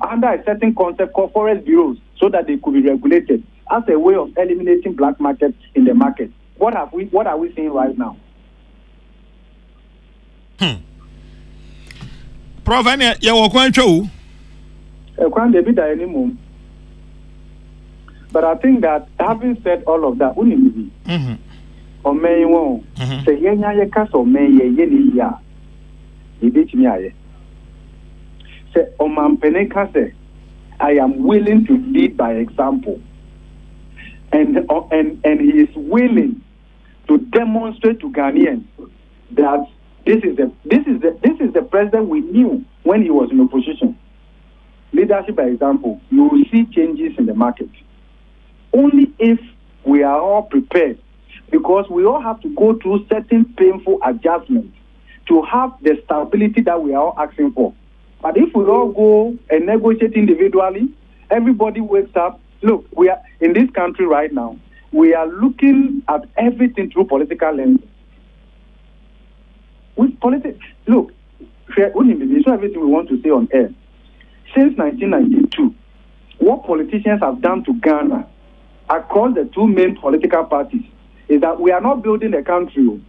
under a certain concept called forest bureaus so that they could be regulated as a way of eliminating black market in the market. What are we seeing right now? Prof, you walk on show. But I think that having said all of that, or may won't say, yeah, castle may ye ya. He did me. Say, O man Peneka say, I am willing to lead by example. And he is willing to demonstrate to Ghanaians that this is the president we knew when he was in opposition. Leadership by example, you will see changes in the market. Only if we are all prepared, because we all have to go through certain painful adjustments to have the stability that we are all asking for. But if we all go and negotiate individually, everybody wakes up. Look, we are in this country right now. We are looking at everything through political lenses. With politics, look, it's everything we want to say on air. Since 1992, what politicians have done to Ghana across the two main political parties is that we are not building a country.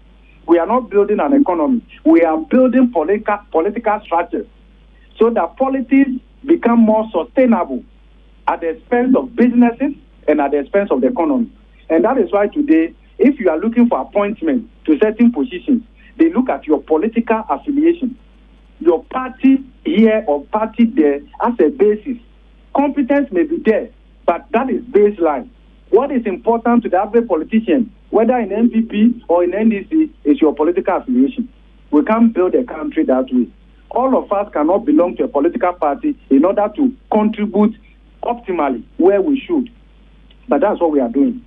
We are not building an economy. We are building political structures so that politics become more sustainable at the expense of businesses and at the expense of the economy. And that is why today, if you are looking for appointment to certain positions, they look at your political affiliation, your party here or party there as a basis. Competence may be there, but that is baseline. What is important to the average politician, whether in NPP or in NDC, is your political affiliation. We can't build a country that way. All of us cannot belong to a political party in order to contribute optimally where we should. But that's what we are doing.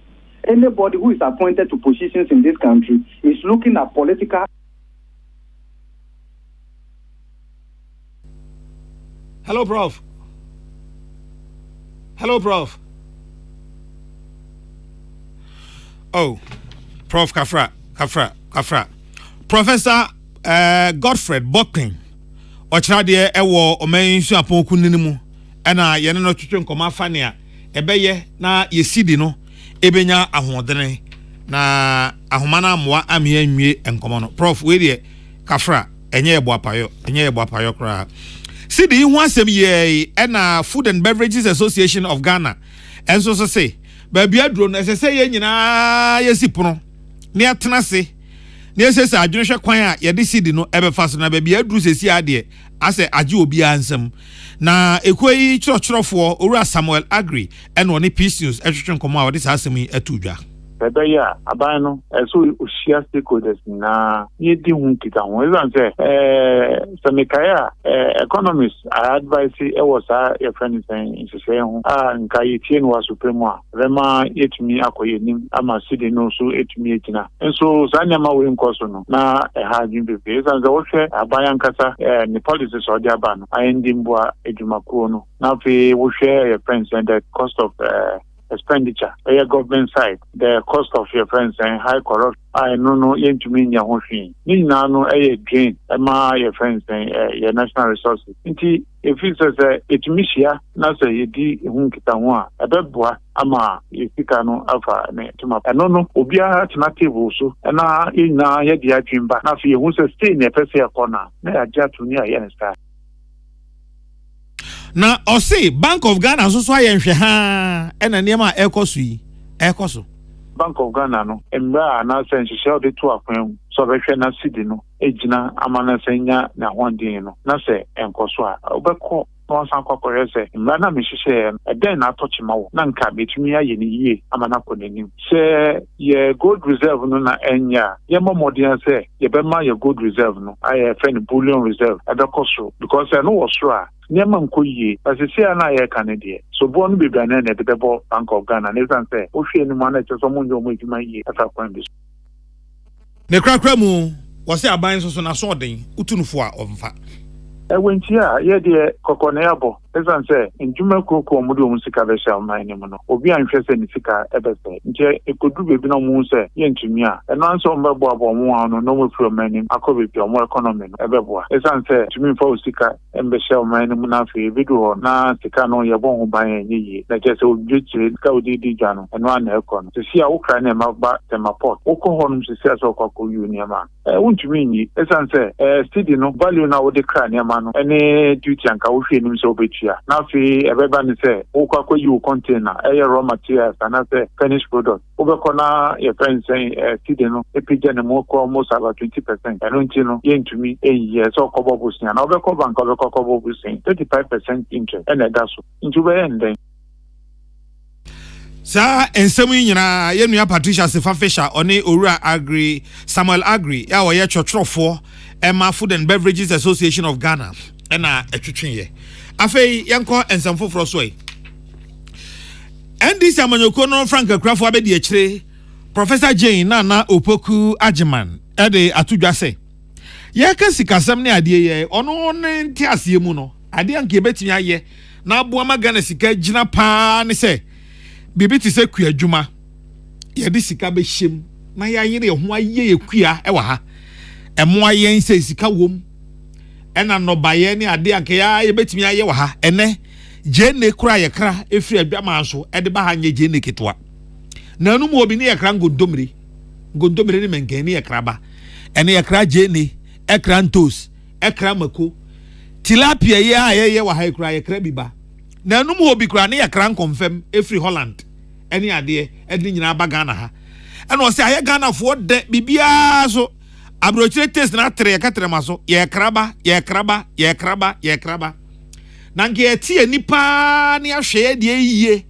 Anybody who is appointed to positions in this country is looking at political. Hello, Prof. Hello, Prof. Oh, Prof. Kafra. Professor Godfred Bocking. Ochradie ewo omensu aponku ninimu ena yene no twetwe nkoma fania ebeye na yesidi no ebenya ahodene na ahoma na moa amia nwie enkomo no prof we de Kafra enye ebo apayo kra sidi hu asem ye ena Food and Beverages Association of Ghana enso so say ba bia duro no sese ye nyina yesipono ne atena se ne sese adwene hwe kwan a ye de sidi no ebefa so na ba bia duro sesi ade ase age obi ansem na ekoi churofo Owura Samuel Agri ene one Peace News etwetwe nkomo a wode sa asem yi atudwa Bebeya abano so ushia stakeholders na yedi hu kita ho even say semikaya economists are advise e was your friend saying say ho nka yetie no supremo rema etumi akoye nim ama sidi no so etumi etina enso sanyama we nkoso no na ha dwumbe even say wo hwe abayan kasa ni policies o dia ba no ayendimboa edwumakuo no na fe wo hwe your friends and the cost of expenditure your government side, the cost of your friends and high corruption. I no yen to mean your hosting. Ni no a drain, your friends and your national resources. Inti if it says it misia, na say ye di hunkitawa, a bebwa, ama, no alpha to my no obia alternative also, and na yet the dream back. Now, if you want to stay in a person corner, may I just to near yen star. Na o say Bank of Ghana so ayenhwe ha ena niam ekoso Bank of Ghana no embra na sense shall de to akwan so behwe na sidi no ejina amana senya na hwandin no na se enkoso a obekọ no san kwakore se embra na mehihye eden na atochima wo na nka betumi aye ni yie amana konenim se ye gold reserve no na enya ye momodian se ye bema ye gold reserve no aye friend bullion reserve abekoso because no was sure Niama nkoye asisi ana ye kanede so bo no bebra na na de bo Bank of Ghana ne san say o hwe ni mo na cheso mo nyo mo edwuma yi ata kwan bi ne krakra mu wo se aban so na so den utunufo a omfa ewentia ye de kokone yabo esan say njuma koko mu de mu sika be sha man ni mu no obi anhwe se ni sika ebese nje ekodu bebi na mu se ye ntumi a eno anso mbebo abo mu anu no mu pro man ni akobe bi omo economy no ebebo esan say tumi fa sika embe sha man ni mu na fe video na sika no ye bon ho ban ye na je se obi chire ka odi di dwa no eno ana ekọ no se sia ukra na ma ba temaport ukọ ho no se sia so kwako union ma untumi ni esan say study no value na wo de kra na ma no ene duty anka wo hwe nim se obetua na fe ebeba ni say ukọ you container raw materials and say finished product obekọ na your friends say study no epija na mo ko almost about 20% eno nti no ye ntumi eyi so kobo busia na obekọ bank obekọ kobo busia 35% interest and that's nti be end sa ensemu nyina ye nua Patricia Sefafisha oni Owura Agri Samuel Agri ya wo ye chotrofo Emma Food and Beverages Association of Ghana na etwetwe afei yenko ensamfoforo so yi NDC amanyoko no Frank Akrafo abedi akire Professor Jane Nana Opoku Ajiman de atudwa se ye ka sikasam ne ade ye ono ne ntiase mu no ade anke betimi aye na aboa magana sika gina pa ne se bibi ti se kua adwuma ye de sika be hyem na ya yire ho aye ekua e wa ha emo aye nse sika wom ena no baye ne ade anke ya ye betimi aye wa ha ene jene kura ye kra efiri adwama so e de ba ha nye jene ketwa na anu mo obi ne ye kra ngondomre ne menkani ye kra ba ene ye kra jene ekra ntos ekra mako tilapia ye aye wa ha kura ye kra biba na anu mo obi kura ne ye kra confirm efiri Holland ene ade e de nyina ba Ghana ha ene o se aye Ghana fo de bibia so abrochire test na tre ye katre maso ye kraba na nke tie nipa ne ahwe de yiye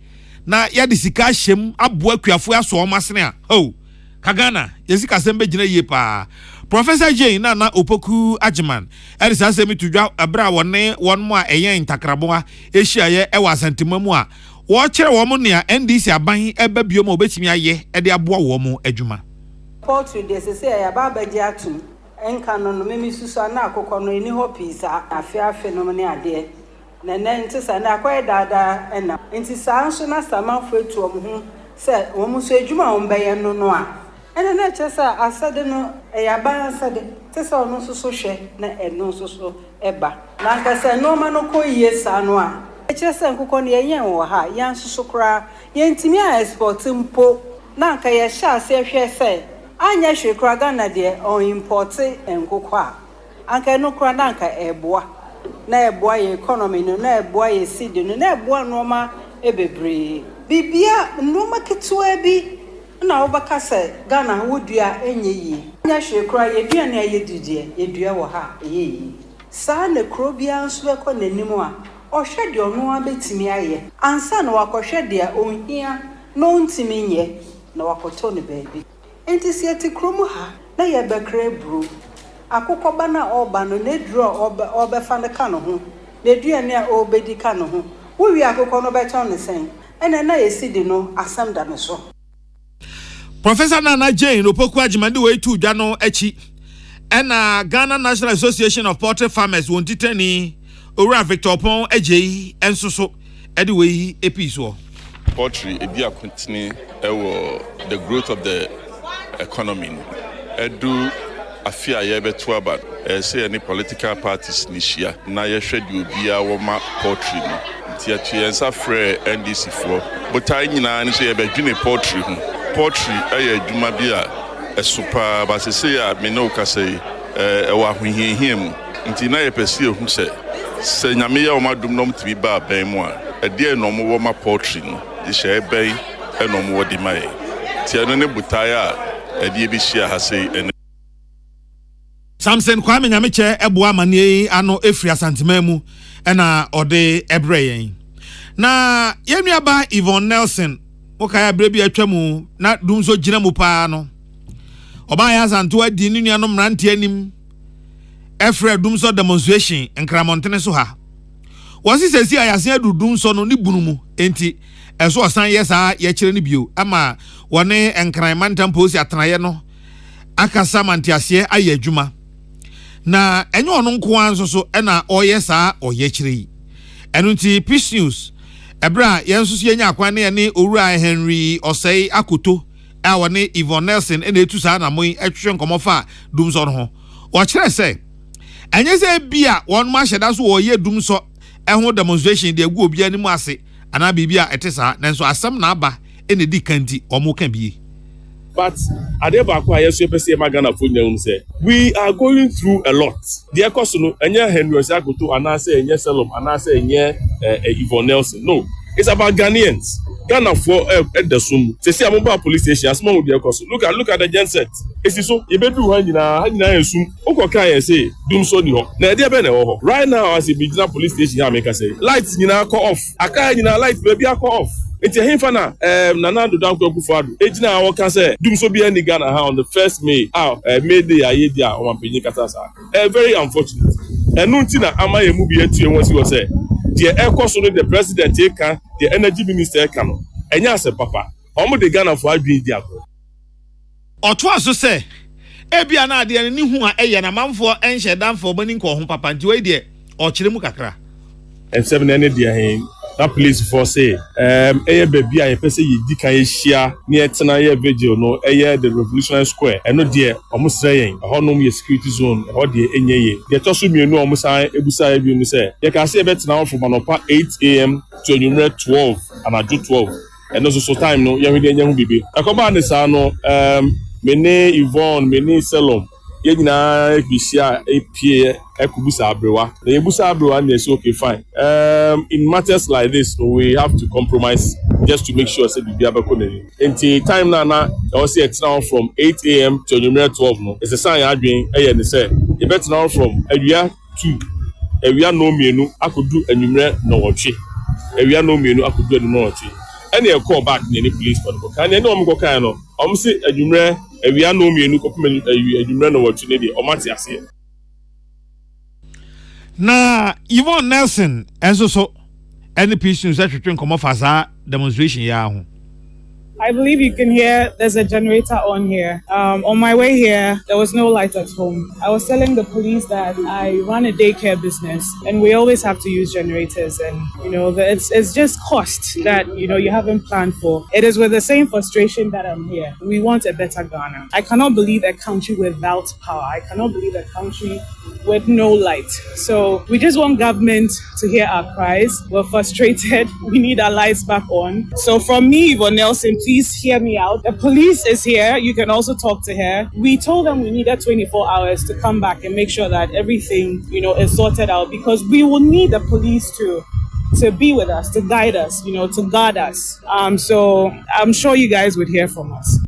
na ya de sika hyem abo akuafo aso omasene a ho kagana yesika sembe gina yiye pa Professor Jane Nana Opoku Ajiman erisa semi tudwa abra wone mo a eyen ntakraboa ehia e wasantemamu a wo kire wo mo nea NDC aban eba biom obetimi aye e de aboa wo mo adwuma poultry de se ya baba gi atum enka no no memi susu na akokọ no eni ho pizza afiafe no ne ade na nti sa na akoy dada ena nti sa nso na samanfo etu omhu se wo mu so adwuma wo mbaye no a ena na chesa asade no ya ba asade tesa ono so hwe na eno so eba na nkasa no ma no ko yie sa no a chesa nkokọ no yen wo ha yan so kra yentimi a export mpo na nka ye sha se hwe se anya hwekra Ghana de o import nkokọ a anka no kra na nka eboa na eboa ye economy no na eboa ye seed no na eboa no ma ebebre bibia no ma ketua bi na obaka se Ghana wodua enye yi anya hwekra ye dua na ye didie ye dua wo ha eyi sa na krobia nso be ko nanim a ohwe de ono abetimi aye ansa na wakohwe de onhia no ntimi nye na wakoto ne baabi enti sieti kromu ha na ye bekre bru akokọ ba na oba no ne dro obe fa ne ka no ho ne dua ne obedi ka no ho wo wi akokọ no be ton ne sen ene na yesidi no asam da ne so Professor Nana Jane Opoku Ajiman de we tu dwa no achi ena Ghana National Association of Poultry Farmers won titani Owura Victor Pon agei ensoso e de we episo poultry e bi akontini ewo the growth of the economy edu afia ye beto aba say any political parties nishia na ye hwede obia wo ma poultry no ntia tuensa frɛ NDC for but ai nyina ne so ye bedwene poultry ho poultry eye adwuma bi a esopa ba se ya me no ka say ewa ahohiahia nti na ye pese ehu se nyame ya o madum nom tibi ba ban mu a ede no mo wo ma poultry no de hye ben no mo wo di mai tia no ne butaya ede bi hia ha sei Samson Kwame Nyameche eboa manie ano efri asantemam na ode ebre yen na yenuaba Yvonne Nelson okaya brebi atwamu na dumso gina mu pa no oba ya santo adi ni nuanom mrante anim efre dumso demonstration enkramontene so ha wosi sesi ayase adu dumso no ni bunumu enti eso osan yesa ye kire ni bio ama wone enkran mantam posi atraye no akasa mantiase aye adwuma na enyo ono nko anso so na oye saa oye kire yi ɛno nti Peace News ebra yɛn nso yɛnya akwan ne ne owura Henry Osei Akoto a wɔne Yvonne Nelson ɛna etu saa na mo ɛtwehwɛ nkɔmɔ fa dumso no ho wɔkyerɛ sɛ ɛnyɛ sɛ bia wɔn ma hyɛda so wɔyɛ dumso ɛho demonstration de agu obi anim ase ana bibia ɛte saa nanso asɛm na aba ɛna di kanti ɔmo ka bie. But Adebako ayesu pese magana for nyam say we are going through a lot. The cost no enya Henry Osakoto anase enya Salom anase enya Yvonne Nelson. No, it's about Ghanaians. Ghana for at the sum. Say amobile police station as more the cost. Look at the genset. Esi so e bedu ha nyina ensum. Okoka ye say dum so ni ho. Na dey be na ho. Right now as a Bigina police station here make say lights nyina call off. Aka nyina light baby call off. It's a him fana Nana do down Kufuadu. Ejina I can say dum so be any Ghana on the 1st May. May Day ayedia o manpenyi katasa. Very unfortunate. Enunti ama ye mu bi etu e won si wo say the ekoso no the president Akan, the energy minister Akan no. Enya se papa. Omo de Ghana for adwi di akọ. Oto aso say ebia na ade ni hu a eye na manfo enhye danfo bani nko ho papa nti we de o kire mu kakra. And 7 any dia hin that police for say eye baby a pese ye di kan ehia ne etena ye vigil no eye the Revolutionary Square eno de omo sre yen ho no ye security zone ho de enye ye de to so mienu omo san ebusa e bi no say ye ka say betena from anopa 8 a.m. to 12 and ado 12 eno so time no ye hwe de hu bibi akoba ne sa no mene Yvonne mene Salom ye nyina bisia epie ekubusa abrewa na yebusa abrewa na say okay fine in matters like this we have to compromise just to make sure say the biabako na until time na I say it's now from 8 a.m. to 12 no it's a sign adwen e ne say e bet now from awia 2 awia no mienu akodu anwumre na wotwe awia no mienu akodu anu na wotwe any call back na any police for the can any omgo kan no say anwumre awia no mienu kopem anwumre na wotwe ne de omati ase na Yvonne Nelson enso so any Peace News that twetwe nkomo fa za demonstration ya ho. I believe you can hear there's a generator on here. On my way here, there was no light at home. I was telling the police that I run a daycare business and we always have to use generators, and it's just cost that you haven't planned for. It is with the same frustration that I'm here. We want a better Ghana. I cannot believe a country without power. I cannot believe a country with no light. So we just want government to hear our cries. We're frustrated. We need our lights back on. So from me, Yvonne Nelson, please hear me out. The police is here. You can also talk to her. We told them we needed 24 hours to come back and make sure that everything, is sorted out, because we will need the police to be with us, to guide us, to guard us. So I'm sure you guys would hear from us.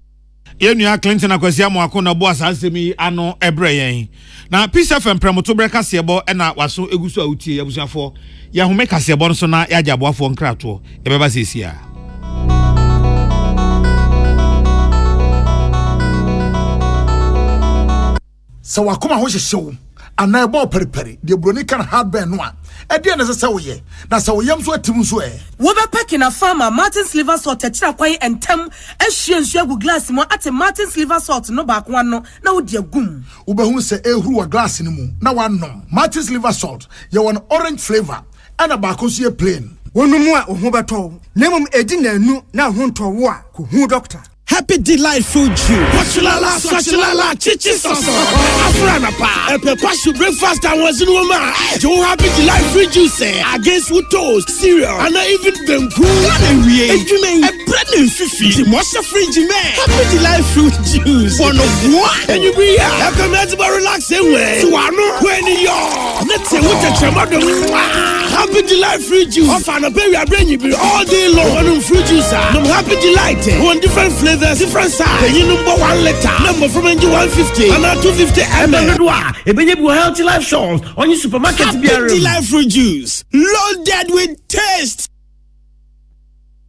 Yenua Clinton akwasi amwako na bo asasemi ano ebre yen. Na Peace FM premoto breka sebo na waso egusu awutie abusuafo. Ya home kasebo no so na ya jaboafo nkrato. Ebeba sesia. So wakoma ho hyehyew ana ebo periperi de broni kan hardware no a e de na se woye na se woyam so atim so wo be pack na farmer Martin's liver salt akira kwan entem ahwie nsu agu glass mo ate Martin's liver salt no ba ko no na wo de agum wo be hu se ehuru wa glass ni mu na wanom Martin's liver salt ye won orange flavor ana ba ko so ye plain wonumu a ho beto nemum edi na anu na ho nto wo a ko hu doctor. Happy Delight Fruit Juice. Swachilala, chichi soso. Afrana pa. Epe pashu breakfast and was in woman. Joe Happy Delight Fruit Juice. Against with toast, cereal, and even them cool. And we a bread and fifi. The monster fridge man. Happy Delight Fruit Juice. One of one. And you be here. I come here to relax anyway. So I know when you're. Let's say what the chamado. Happy Delight Fruit Juice. Off and a baby, I bring you all day long. One fruit juice. I'm Happy Delight. One different flavor. Different size. You number 1 liter. Number from NG 150. And 250 ml. Ebenye healthy life shops on your supermarket. Happy Life Fruit Juice. Loaded with taste.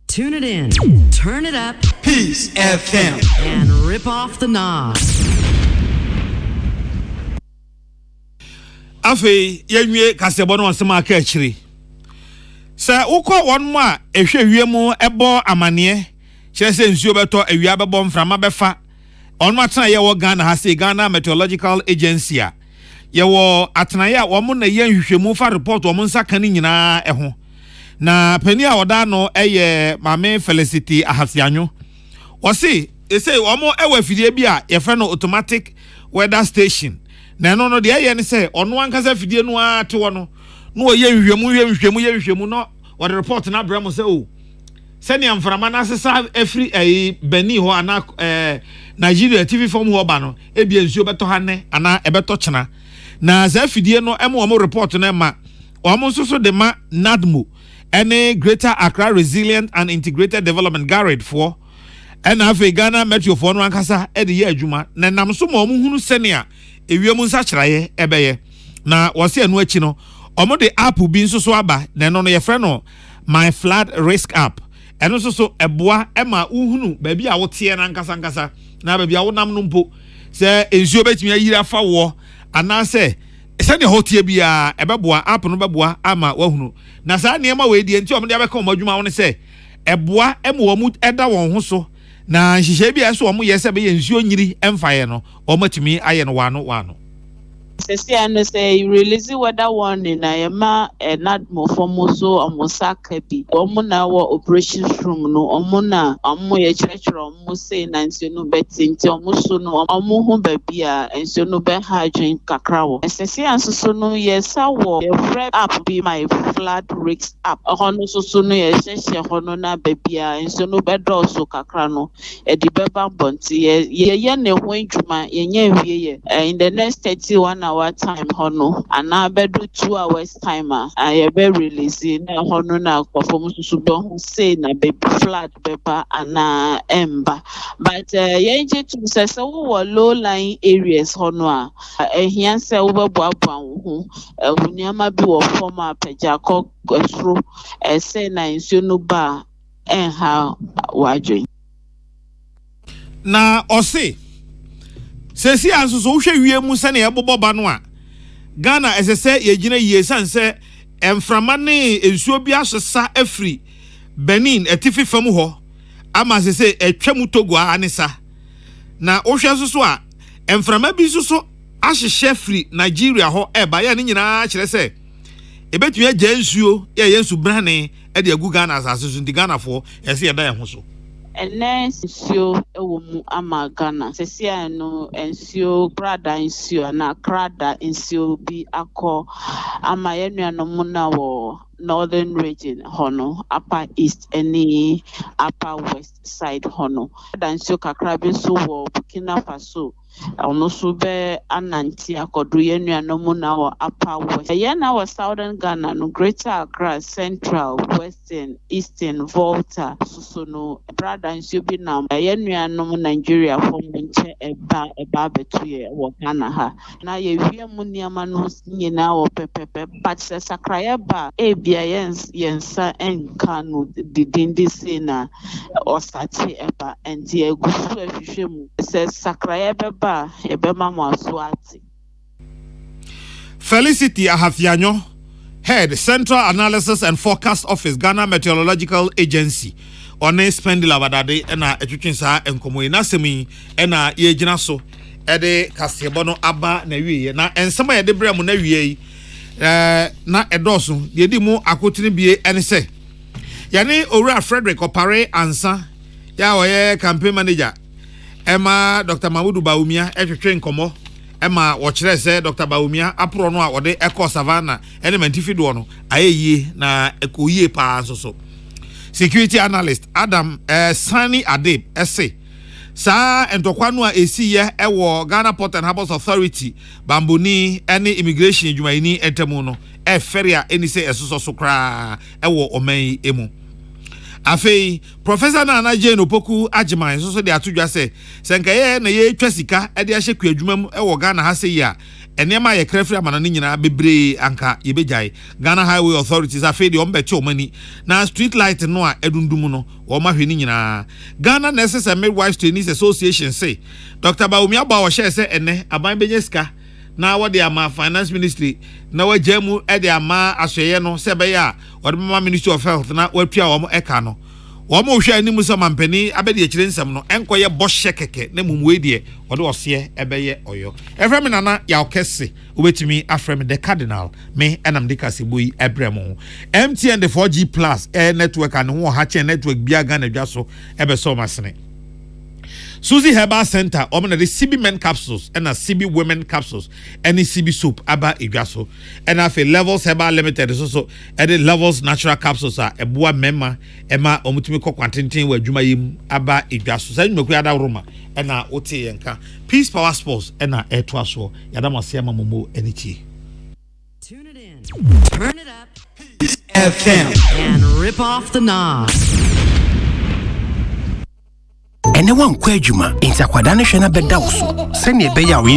Tune it in. Turn it up. Peace FM. And rip off the knob. Afe yenwie kasebo no nsema aka akiri. Sa ukọ won mu a ehwe wiemu ebo amane Chese nsuo beto awia bebo mframa befa onma atena ye wo Ghana ha say Ghana Meteorological Agency a ye wo atena ye wo mo na ye nhwehwemu fa report wo mo nsa kan nyina eho na pani a oda no eye mame Felicity Ahasianyo o say omo ewe fidie bi a ye fe no automatic weather station na no de eye ne say ono ankasa fidie no ate wo no no ye nhwemu no what report na bra mo say o sani amframa na sesa every Beni ho ana Nigeria TV form ho ba no ebia nsuo beto hane ana ebeto chena na za fidie no emo report na ma omo so de ma NADMO any Greater Accra Resilient and Integrated Development Garrett for and have a Ghana Metro for no ankasa e de ye adwuma na nam so mo hunu senia ewiem nsa kyeraye ebeye na wo se anu achi no omo de app bi nso so aba na no ye frɛ no my flood risk app eno so eboa ema uhunu ba bi a wote na nkasa na ba bi a wonam no mpo se ensuo betimi ayira fa wo ana se sɛne hotie bia ebeboa app no beboa ama wahunu na saa niema we die nti omde abeka omadwuma won se eboa ema wo mu eda won ho so na nhihye bia so omo yese be yensuo nyiri emfaye no omatumi aye no wano Sesi ano say release weather warning na yema NADMO form so amosaka bi omo na wo operations room no omo na omo ye church omo say na nso no betinti omo so no omo ho ba bia nso no be ha adwen kakra wo sesi anso so no yesa wo ye free app be my flood risk app hono so no ye hye hono na ba bia nso no be do so kakra no e di be ba bonti ye ne ho adwuma ye nya wie ye in the next 31 hour time hono ana bedu 2 hours timer I be release na hono na perform susu be say na be flood beba ana emba but yenje to say wo low lying areas hono a ehia say wo beboaboa wo ho huniama bi wo form apaja ko sro say na nsuo no ba ha wadwen na ose sesi anso so hwe wie mu se na eboboba no a Ghana esese yegina yesan se emframa ne ensuo bi asesa afri Benin etifi fam ho ama sese etwam Togo anisa na ohwe so a emframa bi so ahyehye free Nigeria ho eba ya ne nyina kire se ebetumi agya nsuo ya yensu brane e de agu Ghana asase so ndi Ghana fo ese yeda ya ho so ensio ewomu ama Ghana sesia no ensio krada ensio na krada ensio bi akọ ama yenuanom na wo northern region hono upper east any upper west side hono ensio kakra bi so wo Burkina Faso ono so be ananti akodu yenuanom na wo upper west na wo southern Ghana no Greater Accra, Central, Western, Eastern, Volta so no brother nsio bi na yenuanom Nigeria from nche eba betuye wo Ghana ha na ye wiemu niama no nyina wo pepepe but sakraya ba ebia yensa enka no didindi se na osati eba enti egusu ahwehwemu se sakraya beba ebema maso ati Felicity Ahasianyo, Head Central Analysis and Forecast Office, Ghana Meteorological Agency. One spend lavadade ena etwetwen saa enkomo na semi ena ye gina so ede kasebo no aba na wiye na ensema ye de brɛ mu na wiye na edoso ye di mu akotini bie ene se yani Owura Frederick Opare Ansa ya oye campaign manager Emma Dr. Mahmudu Bawumia etwetwen nkomo Emma wɔkyerɛ sɛ Dr. Bawumia apro no a wɔde ekɔ savana element fido no ayeye na ekoyie pa so security analyst Adam Sani Adib essay sa entokwa no a esiye ewo Ghana Port and Harbours Authority Bamboni any immigration dwumayini entemu no feria eni se esoso so kra ewo oman emu afei Professor Nana Jane Opoku Ajiman so de atudwa se senkaye na ye twasika e de ahye kwadwuma mu ewo Ghana ha se ya enema ye krefri amana ne nyina bebre anka ye bejai Ghana Highway Authorities afei de ombeti omani na street light no a edundum no wo mahwe ne nyina Ghana Nurses and Midwives Trainees Association say Dr. Bawumia ba wo hye se ene aban benyeska na what the ama finance ministry na wajemu e de ama asoye no se be ya what Ministry of Health na wapia wo eka no wo mo hwe anim so mampani abedi akire nsem no enkoye bohye keke na mumwe die wo de ose ebeye oyo efrem nana ya okese obetimi afrem the cardinal me enam de kaseboyi ebremo MTN the 4G plus network and ho ha che network bia ga na dwa so ebe so masene Susie Herbal Center, omna the CB men capsules and a CB women capsules, and the CB soup, aba igwaso, and afe Levels Herbal Limited is also at the Levels natural capsules are a boa mema, Emma Omutimiko Quantintin where Jumayim aba igwaso, send me kwada Roma, and a Ote Yanka, Peace Power Sports, and a air twaso, Yadama Siama Momo, Enichi. Tune it in, turn it up, FM, and rip off the knobs. Anyone kwa adwuma nti akwada ne hwe na bɛda wo so sɛnea ɛbɛyɛ a wo